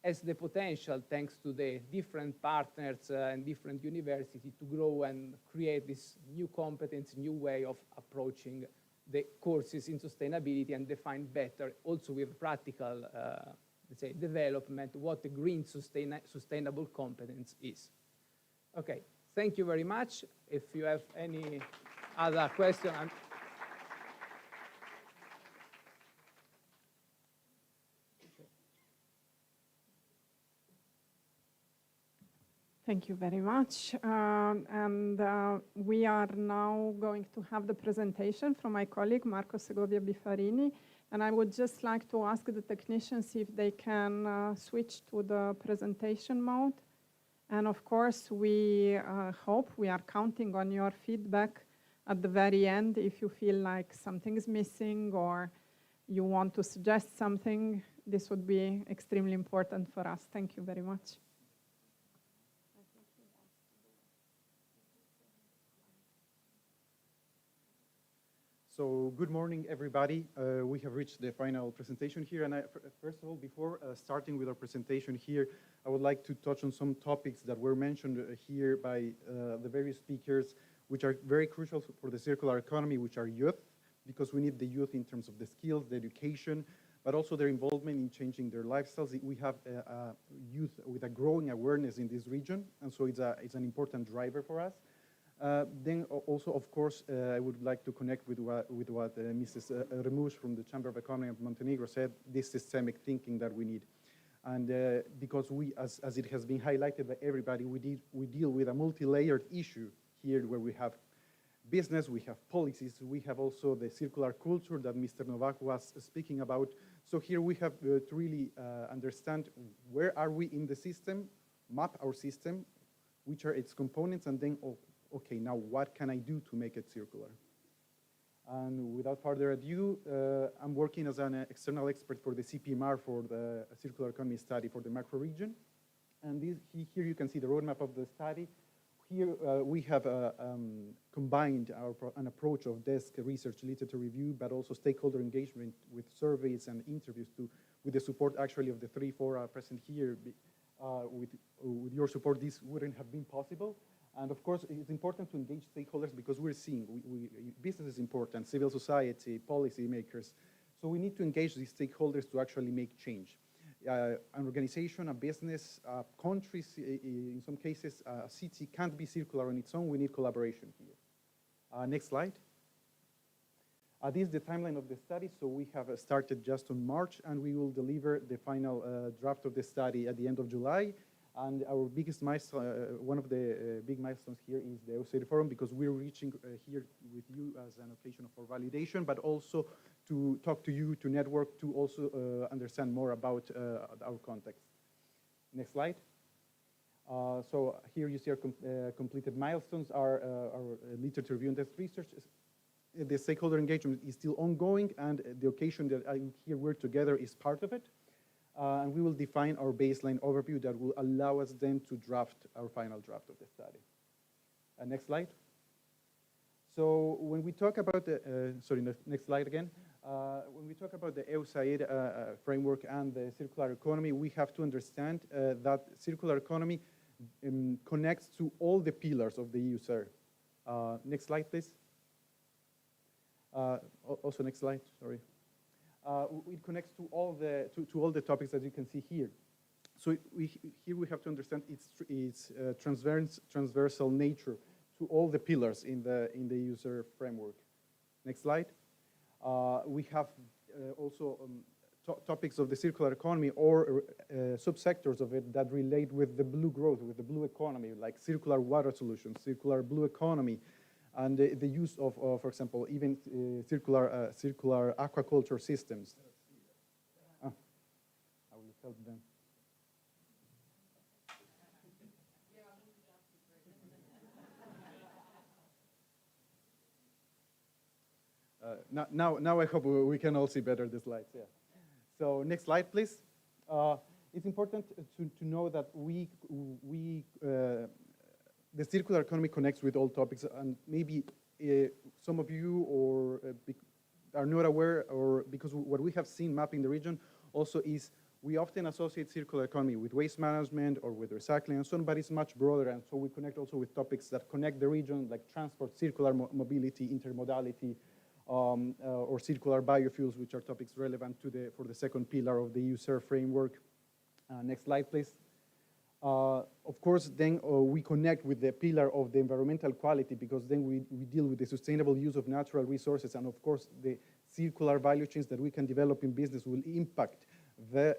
H: has the potential, thanks to the different partners and different universities, to grow and create this new competence, new way of approaching the courses in sustainability and define better, also with practical, let's say, development, what the green sustainable competence is. Okay, thank you very much. If you have any other question,
A: Thank you very much. We are now going to have the presentation from my colleague, Marco Segovia Bifarini. And I would just like to ask the technicians if they can switch to the presentation mode. And of course, we are counting on your feedback at the very end. If you feel like something is missing or you want to suggest something, this would be extremely important for us. Thank you very much.
I: So good morning, everybody. We have reached the final presentation here. And first of all, before starting with our presentation here, I would like to touch on some topics that were mentioned here by the various speakers, which are very crucial for the circular economy, which are youth, because we need the youth in terms of the skills, the education, but also their involvement in changing their lifestyles. We have youth with a growing awareness in this region, and so it's an important driver for us. Then also, of course, I would like to connect with what Mrs. Remus from the Chamber of Economy of Montenegro said, this systemic thinking that we need. And because we, as it has been highlighted by everybody, we deal with a multi-layered issue here, where we have business, we have policies, we have also the circular culture that Mr. Novak was speaking about. So here we have to really understand where are we in the system, map our system, which are its components, and then, oh, okay, now what can I do to make it circular? And without further ado, I'm working as an external expert for the CPMR for the circular economy study for the macro region. And here you can see the roadmap of the study. Here we have combined an approach of desk research, literature review, but also stakeholder engagement with surveys and interviews with the support actually of the 3 fora present here. With your support, this wouldn't have been possible. And of course, it's important to engage stakeholders because we're seeing business is important, civil society, policy makers. So we need to engage these stakeholders to actually make change. An organization, a business, countries, in some cases, a city can't be circular on its own. We need collaboration here. Next slide. This is the timeline of the study. So we have started just on March, and we will deliver the final draft of the study at the end of July. And our biggest milestone, one of the big milestones here is the EUSAIR Forum, because we're reaching here with you as an occasion for validation, but also to talk to you, to network, to also understand more about our context. Next slide. So here you see our completed milestones, our literature review and desk research. The stakeholder engagement is still ongoing, and the occasion that here we're together is part of it. And we will define our baseline overview that will allow us then to draft our final draft of the study. Next slide. So when we talk about the, sorry, next slide again. When we talk about the EUSAIR framework and the circular economy, we have to understand that circular economy connects to all the pillars of the EUSAIR. Next slide, please. Also, next slide, sorry. It connects to all the topics that you can see here. So here we have to understand its transversal nature to all the pillars in the EUSAIR framework. Next slide. We have also topics of the circular economy or subsectors of it that relate with the blue growth, with the blue economy, like circular water solutions, circular blue economy, and the use of, for example, even circular aquaculture systems. I will help them. Now I hope we can all see better the slides. Yeah. So next slide, please. It's important to know that the circular economy connects with all topics, and maybe some of you are not aware, or because what we have seen mapping the region also is we often associate circular economy with waste management or with recycling and so on, but it's much broader, and so we connect also with topics that connect the region, like transport, circular mobility, intermodality, or circular biofuels, which are topics relevant for the second pillar of the EUSAIR framework. Next slide, please. Of course, then we connect with the pillar of the environmental quality, because then we deal with the sustainable use of natural resources, and of course the circular value chains that we can develop in business will impact the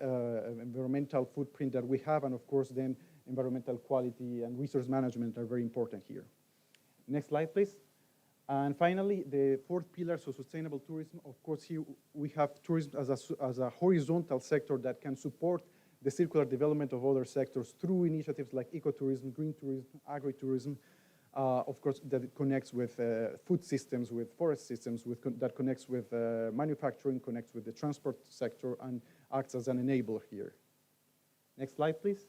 I: environmental footprint that we have, and of course then environmental quality and resource management are very important here. Next slide, please. And finally, the fourth pillar, so sustainable tourism. Of course, here we have tourism as a horizontal sector that can support the circular development of other sectors through initiatives like ecotourism, green tourism, agritourism. Of course, that connects with food systems, with forest systems, that connects with manufacturing, connects with the transport sector, and acts as an enabler here. Next slide, please.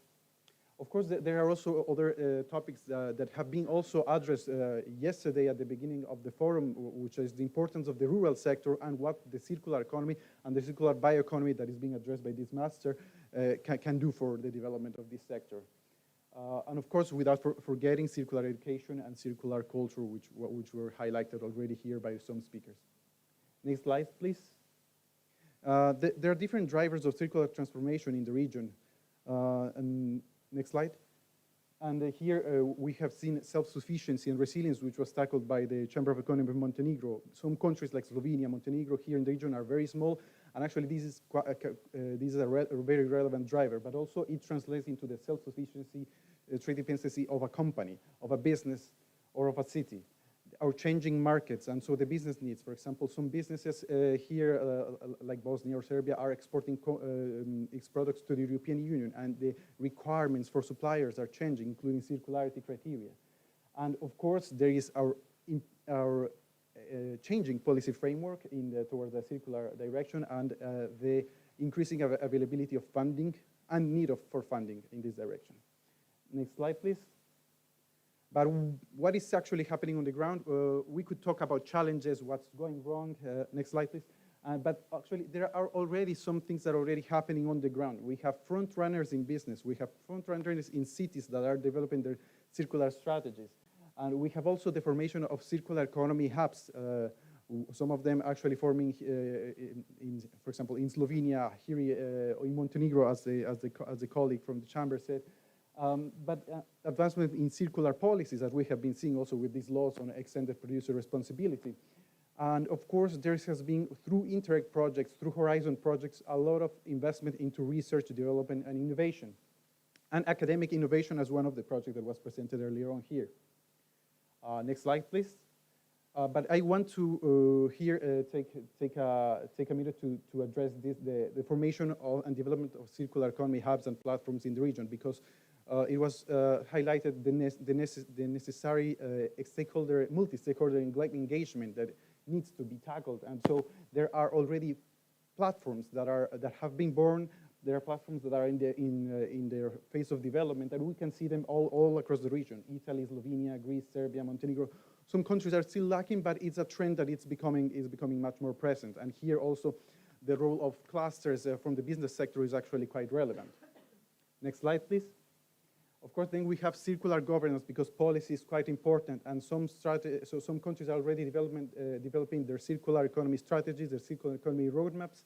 I: Of course, there are also other topics that have been also addressed yesterday at the beginning of the forum, which is the importance of the rural sector and what the circular economy and the circular bioeconomy that is being addressed by this master can do for the development of this sector. And of course, without forgetting circular education and circular culture, which were highlighted already here by some speakers. Next slide, please. There are different drivers of circular transformation in the region. And next slide. And here we have seen self-sufficiency and resilience, which was tackled by the Chamber of Economy of Montenegro. Some countries like Slovenia, Montenegro here in the region are very small, and actually this is a very relevant driver, but also it translates into the self-sufficiency, trade dependency of a company, of a business, or of a city. our changing markets, and so the business needs. For example, some businesses here, like Bosnia or Serbia, are exporting its products to the European Union, and the requirements for suppliers are changing, including circularity criteria. And of course, there is our changing policy framework toward the circular direction, and the increasing availability of funding and need for funding in this direction. Next slide, please. But what is actually happening on the ground? We could talk about challenges, what's going wrong. Next slide, please. But actually, there are already some things that are already happening on the ground. We have front runners in business. We have front runners in cities that are developing their circular strategies. And we have also the formation of circular economy hubs. Some of them actually forming, for example, in Slovenia, here in Montenegro, as the colleague from the chamber said. But advancement in circular policies that we have been seeing also with these laws on extended producer responsibility. And of course, there has been, through Interreg projects, through Horizon projects, a lot of investment into research, development, and innovation. And academic innovation as one of the projects that was presented earlier on here. Next slide, please. But I want to here take a minute to address the formation of, and development of circular economy hubs and platforms in the region, because it was highlighted the necessary multi-stakeholder engagement that needs to be tackled. And so there are already platforms that have been born. There are platforms that are in their phase of development, and we can see them all across the region: Italy, Slovenia, Greece, Serbia, Montenegro. Some countries are still lacking, but it's a trend that is becoming much more present. And here also, the role of clusters from the business sector is actually quite relevant. Next slide, please. Of course, then we have circular governance, because policy is quite important, and some countries are already developing their circular economy strategies, their circular economy roadmaps.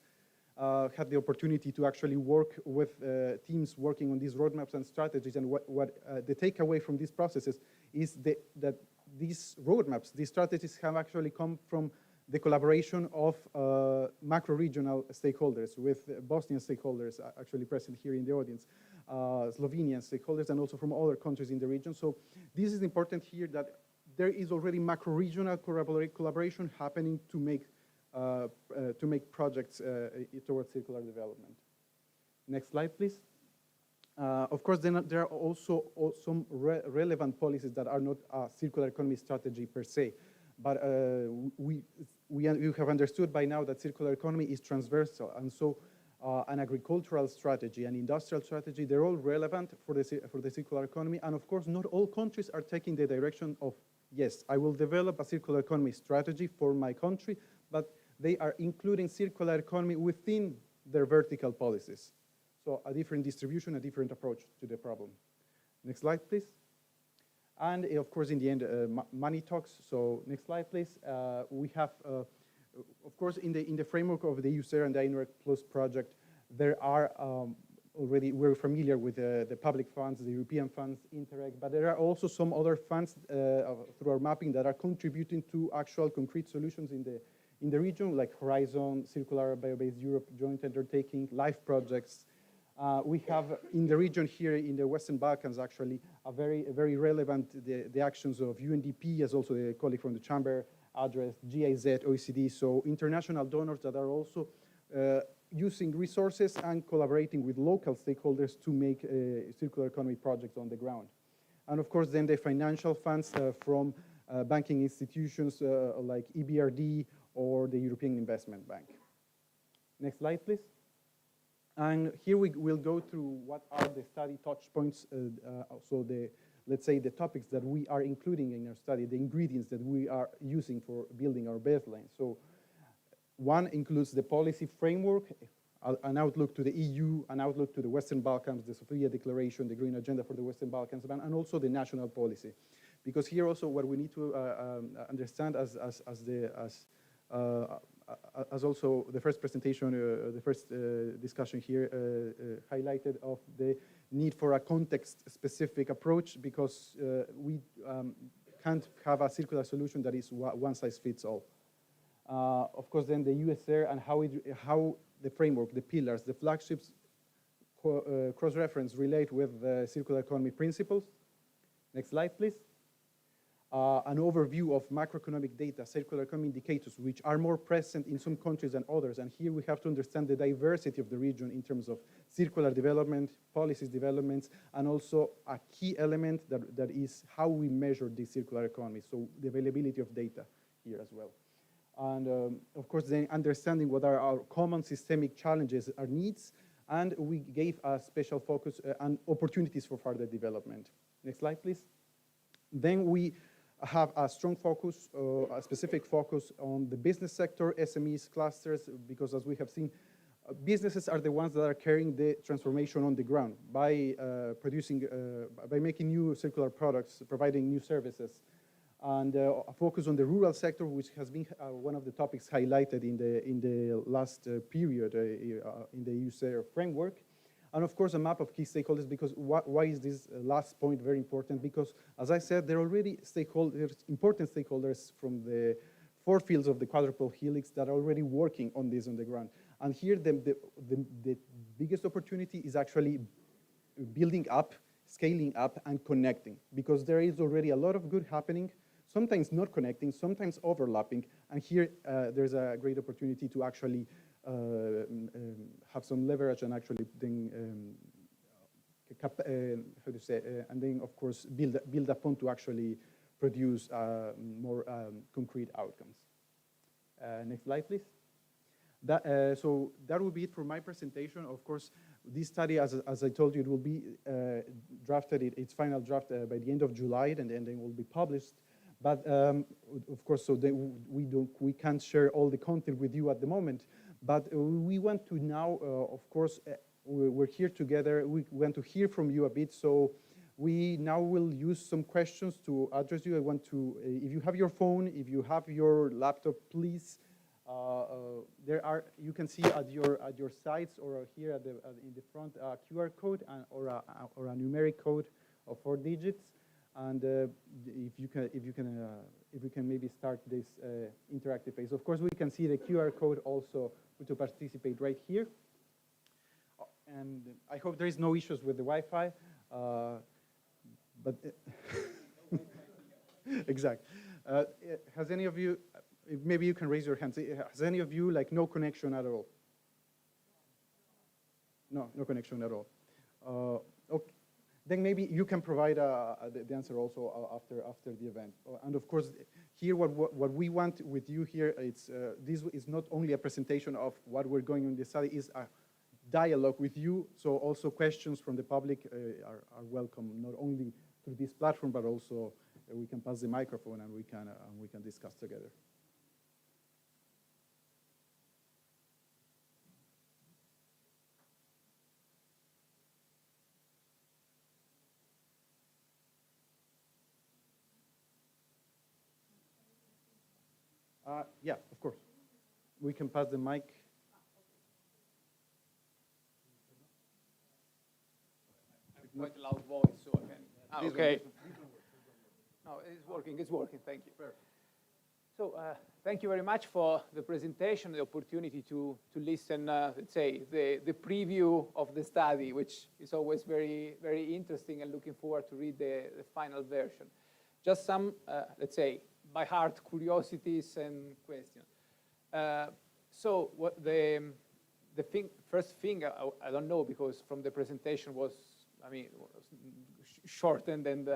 I: Had the opportunity to actually work with teams working on these roadmaps and strategies, and what the takeaway from these processes is that these roadmaps, these strategies have actually come from the collaboration of macro-regional stakeholders, with Bosnian stakeholders actually present here in the audience, Slovenian stakeholders, and also from other countries in the region. So this is important here, that there is already macro-regional collaboration happening to make projects towards circular development. Next slide, please. Of course, then there are also some relevant policies that are not a circular economy strategy per se, but we have understood by now that circular economy is transversal, and so an agricultural strategy, an industrial strategy, they're all relevant for the circular economy. And of course, not all countries are taking the direction of, yes, I will develop a circular economy strategy for my country, but they are including circular economy within their vertical policies. So a different distribution, a different approach to the problem. Next slide, please. And of course, in the end, money talks. So next slide, please. We have, of course, in the framework of the EUSAIR and the Interreg Plus project, there are already, we're familiar with the public funds, the European funds, Interreg, but there are also some other funds through our mapping that are contributing to actual concrete solutions in the region, like Horizon, Circular Bio-Based Europe, Joint Undertaking, LIFE projects. We have in the region here in the Western Balkans actually a very relevant, the actions of UNDP, as also the colleague from the chamber addressed, GIZ, OECD, so international donors that are also using resources and collaborating with local stakeholders to make circular economy projects on the ground. And of course then the financial funds from banking institutions like EBRD or the European Investment Bank. Next slide, please. And here we will go through what are the study touch points, so let's say the topics that we are including in our study, the ingredients that we are using for building our baseline. So one includes the policy framework, an outlook to the EU, an outlook to the Western Balkans, the Sofia Declaration, the Green Agenda for the Western Balkans, and also the national policy. Because here also what we need to understand as also the first presentation, the first discussion here highlighted of the need for a context-specific approach, because we can't have a circular solution that is one size fits all. Of course, then the EUSAIR and how the framework, the pillars, the flagships cross-reference relate with the circular economy principles. Next slide, please. an overview of macroeconomic data, circular economy indicators, which are more present in some countries than others. And here we have to understand the diversity of the region in terms of circular development, policies developments, and also a key element that is how we measure the circular economy, so the availability of data here as well. And of course, then understanding what are our common systemic challenges, our needs, and we gave a special focus on opportunities for further development. Next slide, please. Then we have a strong focus, a specific focus on the business sector, SMEs, clusters, because as we have seen, businesses are the ones that are carrying the transformation on the ground by by making new circular products, providing new services, and a focus on the rural sector, which has been one of the topics highlighted in the last period in the EUSAIR framework. And of course, a map of key stakeholders, because why is this last point very important? Because, as I said, there are already stakeholders, important stakeholders from the 4 fields of the quadruple helix that are already working on this on the ground. And here, the biggest opportunity is actually building up, scaling up, and connecting, because there is already a lot of good happening, sometimes not connecting, sometimes overlapping, and here there's a great opportunity to actually have some leverage and actually then and then of course build upon to actually produce more concrete outcomes. Next slide, please. So that will be it for my presentation. Of course, this study, as I told you, it will be drafted, its final draft by the end of July, and then will be published. But of course, so we can't share all the content with you at the moment. But we want to now, of course, we're here together. We want to hear from you a bit. So we now will use some questions to address you. I want to, if you have your phone, if you have your laptop, please. You can see at your sides or here in the front a QR code or a numeric code of 4 digits. And if you can maybe start this interactive phase. Of course, we can see the QR code also to participate right here. And I hope there is no issues with the Wi-Fi. But exactly. Has any of you? Maybe you can raise your hands. Has any of you like no connection at all? No connection at all. Okay. Then maybe you can provide the answer also after the event. And of course, here what we want with you here, this is not only a presentation of what we're going on in the study, is a dialogue with you. So also questions from the public are welcome, not only through this platform, but also we can pass the microphone and we can discuss together. Yeah, of course. We can pass the mic.
H: Quite a loud voice, so I can. Okay. No, it's working. Thank you. Perfect. So thank you very much for the presentation, the opportunity to listen, let's say, the preview of the study, which is always very, very interesting, and looking forward to read the final version. Just some, let's say, by heart curiosities and questions. So what first thing, I don't know, because from the presentation was shortened and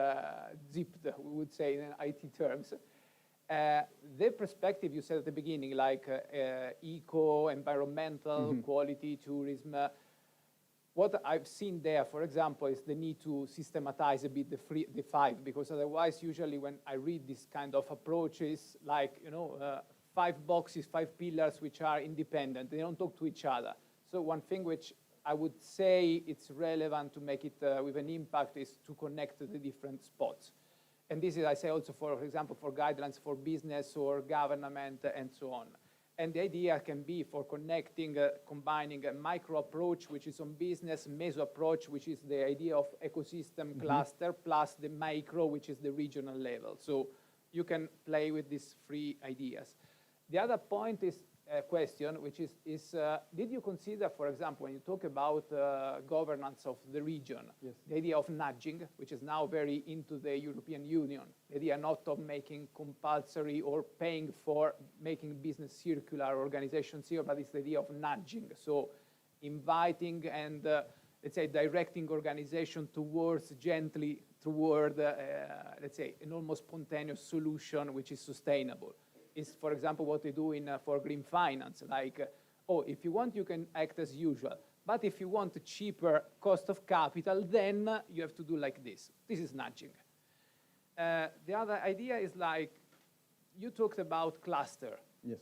H: zipped, we would say in IT terms. The perspective you said at the beginning, like eco, environmental, quality, tourism, what I've seen there, for example, is the need to systematize a bit the 5, because otherwise, usually when I read this kind of approaches, like 5 boxes, 5 pillars, which are independent, they don't talk to each other. So one thing which I would say it's relevant to make it with an impact is to connect the different spots. And this is, I say also, for example, for guidelines for business or government and so on. And the idea can be for connecting, combining a micro approach, which is on business, meso approach, which is the idea of ecosystem cluster, plus the micro, which is the regional level. So you can play with these 3 ideas. The other point is, question, which is did you consider, for example, when you talk about governance of the region,
I: Yes.
H: the idea of nudging, which is now very into the European Union, the idea not of making compulsory or paying for making business circular, organization circular, but it's the idea of nudging. So inviting and, let's say, directing organization towards gently toward, let's say, an almost spontaneous solution which is sustainable. Is, for example, what they do for green finance, like, oh, if you want, you can act as usual. But if you want a cheaper cost of capital, then you have to do like this. This is nudging. The other idea is like, you talked about cluster.
I: Yes.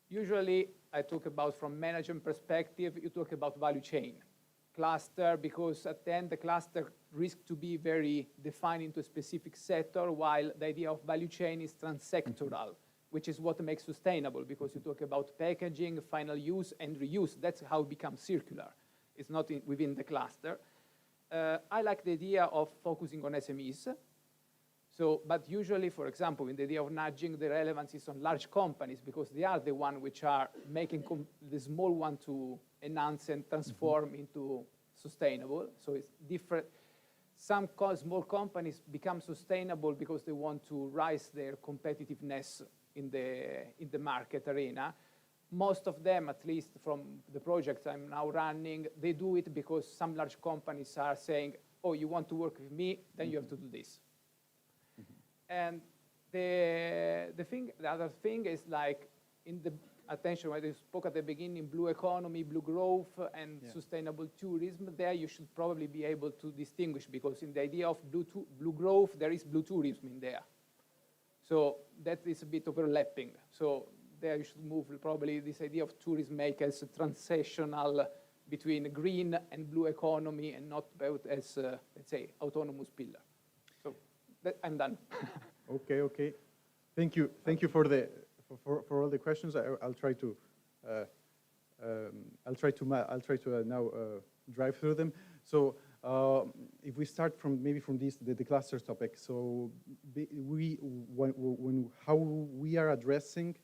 H: Usually, I talk about from management perspective, you talk about value chain. Cluster, because at the end, the cluster risks to be very defined into a specific sector, while the idea of value chain is transsectoral, which is what makes sustainable, because you talk about packaging, final use, and reuse. That's how it becomes circular. It's not within the cluster. I like the idea of focusing on SMEs. So, but usually, for example, in the idea of nudging, the relevance is on large companies, because they are the one which are making the small one to enhance and transform into sustainable. So it's different. Some small companies become sustainable because they want to rise their competitiveness in the market arena. Most of them, at least from the projects I'm now running, they do it because some large companies are saying, oh, you want to work with me, then you have to do this. And the other thing is like in the attention when I spoke at the beginning, blue economy, blue growth, and sustainable tourism, there you should probably be able to distinguish, because in the idea of blue growth, there is blue tourism in there. So that is a bit overlapping. So there you should move probably this idea of tourism make as a transitional between green and blue economy, and not both as, let's say, autonomous pillar. So I'm done.
I: Okay. Thank you for all the questions. I'll try to now drive through them. So if we start from maybe from the clusters topic. So how we are addressing,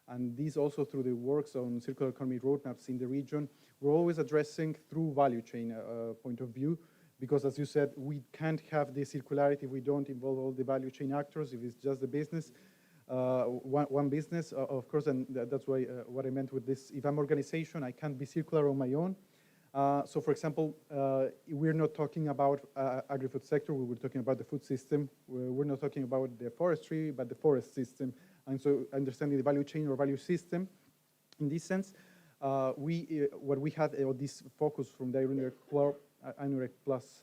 I: and these also through the works on circular economy roadmaps in the region, we're always addressing through value chain point of view. Because as you said, we can't have the circularity if we don't involve all the value chain actors, if it's just the business, one business, of course, and that's why what I meant with this, if I'm organization, I can't be circular on my own. So for example, we're not talking about agri-food sector, we were talking about the food system. We're not talking about the forestry, but the forest system. And so understanding the value chain or value system, in this sense, what we had this focus from the INUREC Plus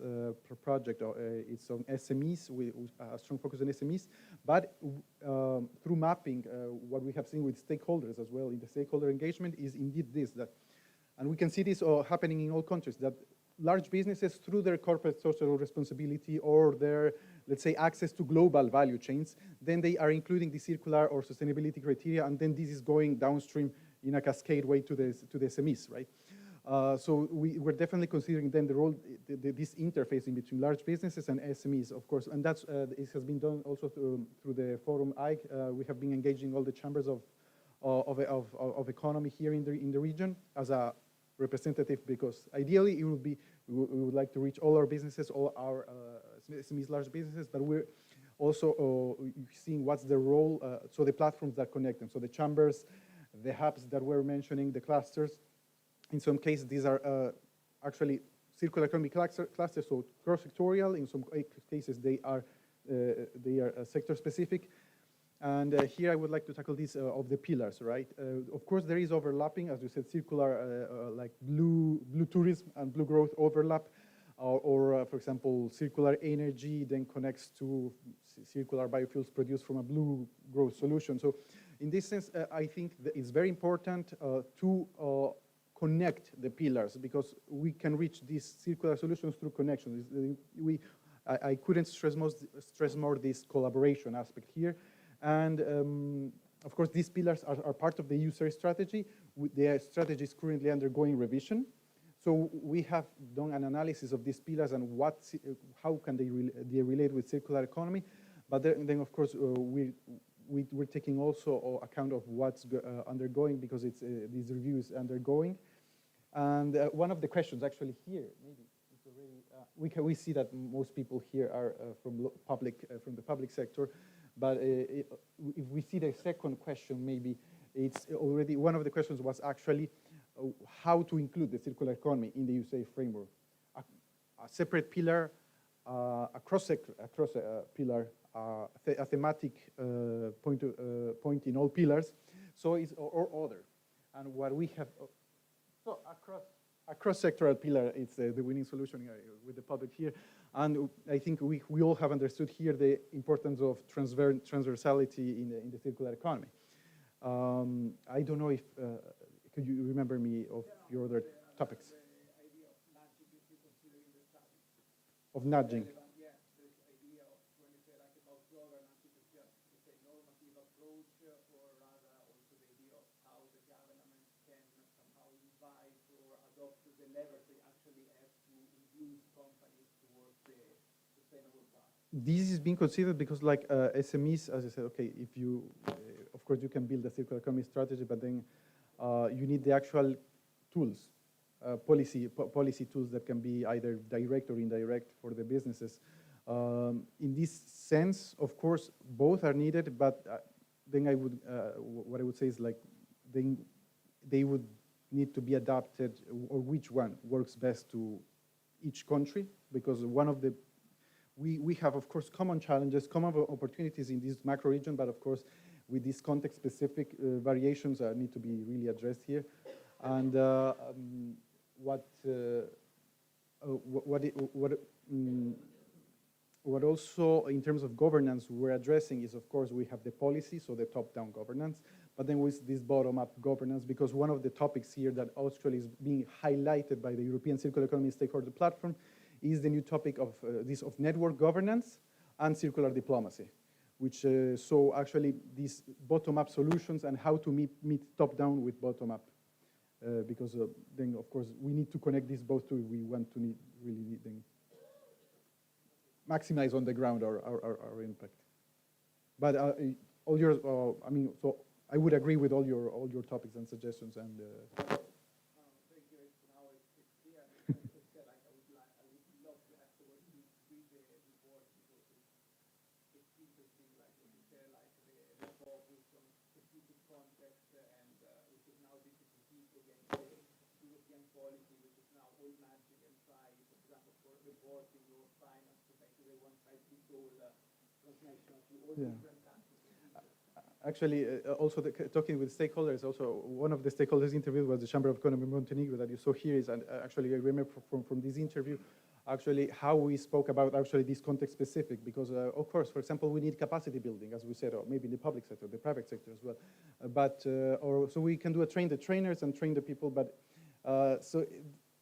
I: project, it's on SMEs, with a strong focus on SMEs, but through mapping, what we have seen with stakeholders as well, in the stakeholder engagement is indeed this, and we can see this happening in all countries, that large businesses, through their corporate social responsibility or their, let's say, access to global value chains, then they are including the circular or sustainability criteria, and then this is going downstream in a cascade way to the SMEs, right? So we're definitely considering then the role, this interface in between large businesses and SMEs, of course, and that's it has been done also through the Forum I. We have been engaging all the chambers of economy here in the region as a representative, because ideally it would be we would like to reach all our businesses, all our SMEs, large businesses, but we're also seeing what's the role. So the platforms that connect them, so the chambers, the hubs that we're mentioning, the clusters. In some cases, these are actually circular economy clusters, so cross-sectorial. In some cases, they are sector-specific. And here I would like to tackle this of the pillars, right? Of course, there is overlapping, as you said, circular, like blue tourism and blue growth overlap, or for example, circular energy then connects to circular biofuels produced from a blue growth solution. So in this sense, I think that it's very important to connect the pillars, because we can reach these circular solutions through connections. I couldn't stress more this collaboration aspect here. And of course, these pillars are part of the EUSAIR strategy. The strategy is currently undergoing revision. So we have done an analysis of these pillars and how can they relate with circular economy. But then of course, we're taking also account of what's undergoing, because it's this review is undergoing. And one of the questions actually here, maybe it's already, we see that most people here are from the public sector, but if we see the second question, maybe it's already, one of the questions was actually how to include the circular economy in the EUSAIR framework. A separate pillar, a pillar, a thematic point in all pillars, so it's or other. And what we have, so across sectoral pillar, it's the winning solution with the public here. And I think we all have understood here the importance of transversality in the circular economy. I don't know if, could you remember me of your other topics? Of nudging. This is being considered because, like SMEs, as I said, okay, if you, of course, you can build a circular economy strategy, but then you need the actual tools, policy tools that can be either direct or indirect for the businesses. In this sense, of course, both are needed, but then I would, what I would say is like, then they would need to be adapted, or which one works best to each country, because one of the, we have, of course, common challenges, common opportunities in this macro region, but of course, with these context-specific variations need to be really addressed here. And what also, in terms of governance, we're addressing is, of course, we have the policy, so the top-down governance, but then with this bottom-up governance, because one of the topics here that actually is being highlighted by the European Circular Economy Stakeholder Platform is the new topic of of network governance and circular diplomacy, which so actually these bottom-up solutions and how to meet top-down with bottom-up, because then of course we need to connect these both two. We want to really then maximize on the ground our impact. But all your, I mean, so I would agree with all your topics and suggestions and. Yeah. Actually, also talking with stakeholders, also one of the stakeholders interviewed was the Chamber of Economy of Montenegro that you saw here is, and actually I remember from this interview, actually how we spoke about actually this context specific, because of course, for example, we need capacity building, as we said, or maybe in the public sector, the private sector as well. So we can do train the trainers and train the people, but so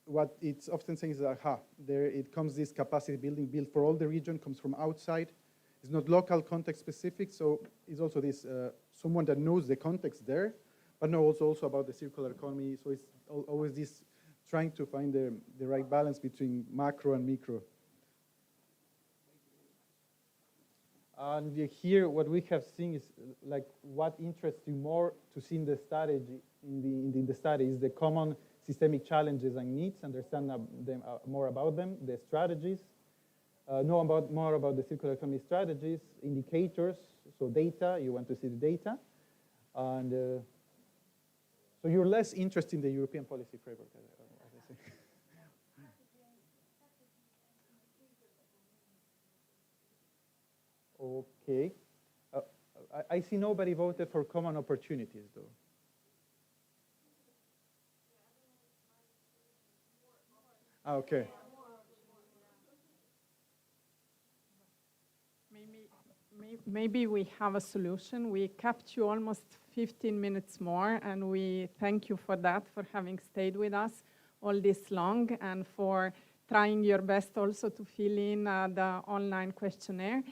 I: what it's often saying is, there it comes this capacity building built for all the region, comes from outside. It's not local context specific, so it's also this someone that knows the context there, but knows also about the circular economy. So it's always this trying to find the right balance between macro and micro. And here, what we have seen is like what interests you more to see in the strategy, in the study is the common systemic challenges and needs, understand them, more about them, the strategies. Know more about the circular economy strategies, indicators, so data, you want to see the data. And so you're less interested in the European policy framework, as I say. Okay. I see nobody voted for common opportunities, though. Okay.
A: Maybe we have a solution. We kept you almost 15 minutes more, and we thank you for that, for having stayed with us all this long, and for trying your best also to fill in the online questionnaire.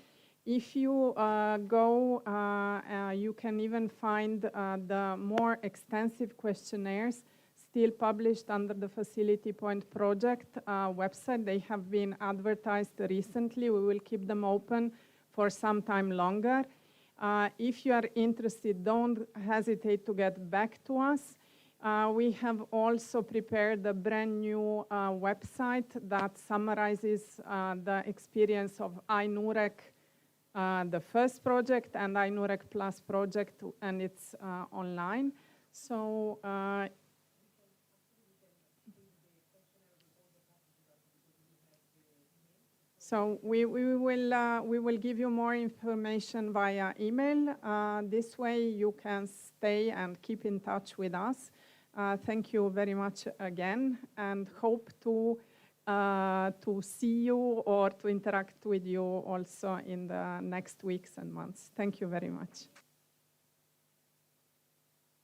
A: If you go, you can even find the more extensive questionnaires still published under the Facility Point project website. They have been advertised recently. We will keep them open for some time longer. If you are interested, don't hesitate to get back to us. We have also prepared a brand new website that summarizes the experience of iNUREC, the first project, and iNUREC Plus project, and it's online. So we will give you more information via email. This way you can stay and keep in touch with us. Thank you very much again, and hope to see you or to interact with you also in the next weeks and months. Thank you very much.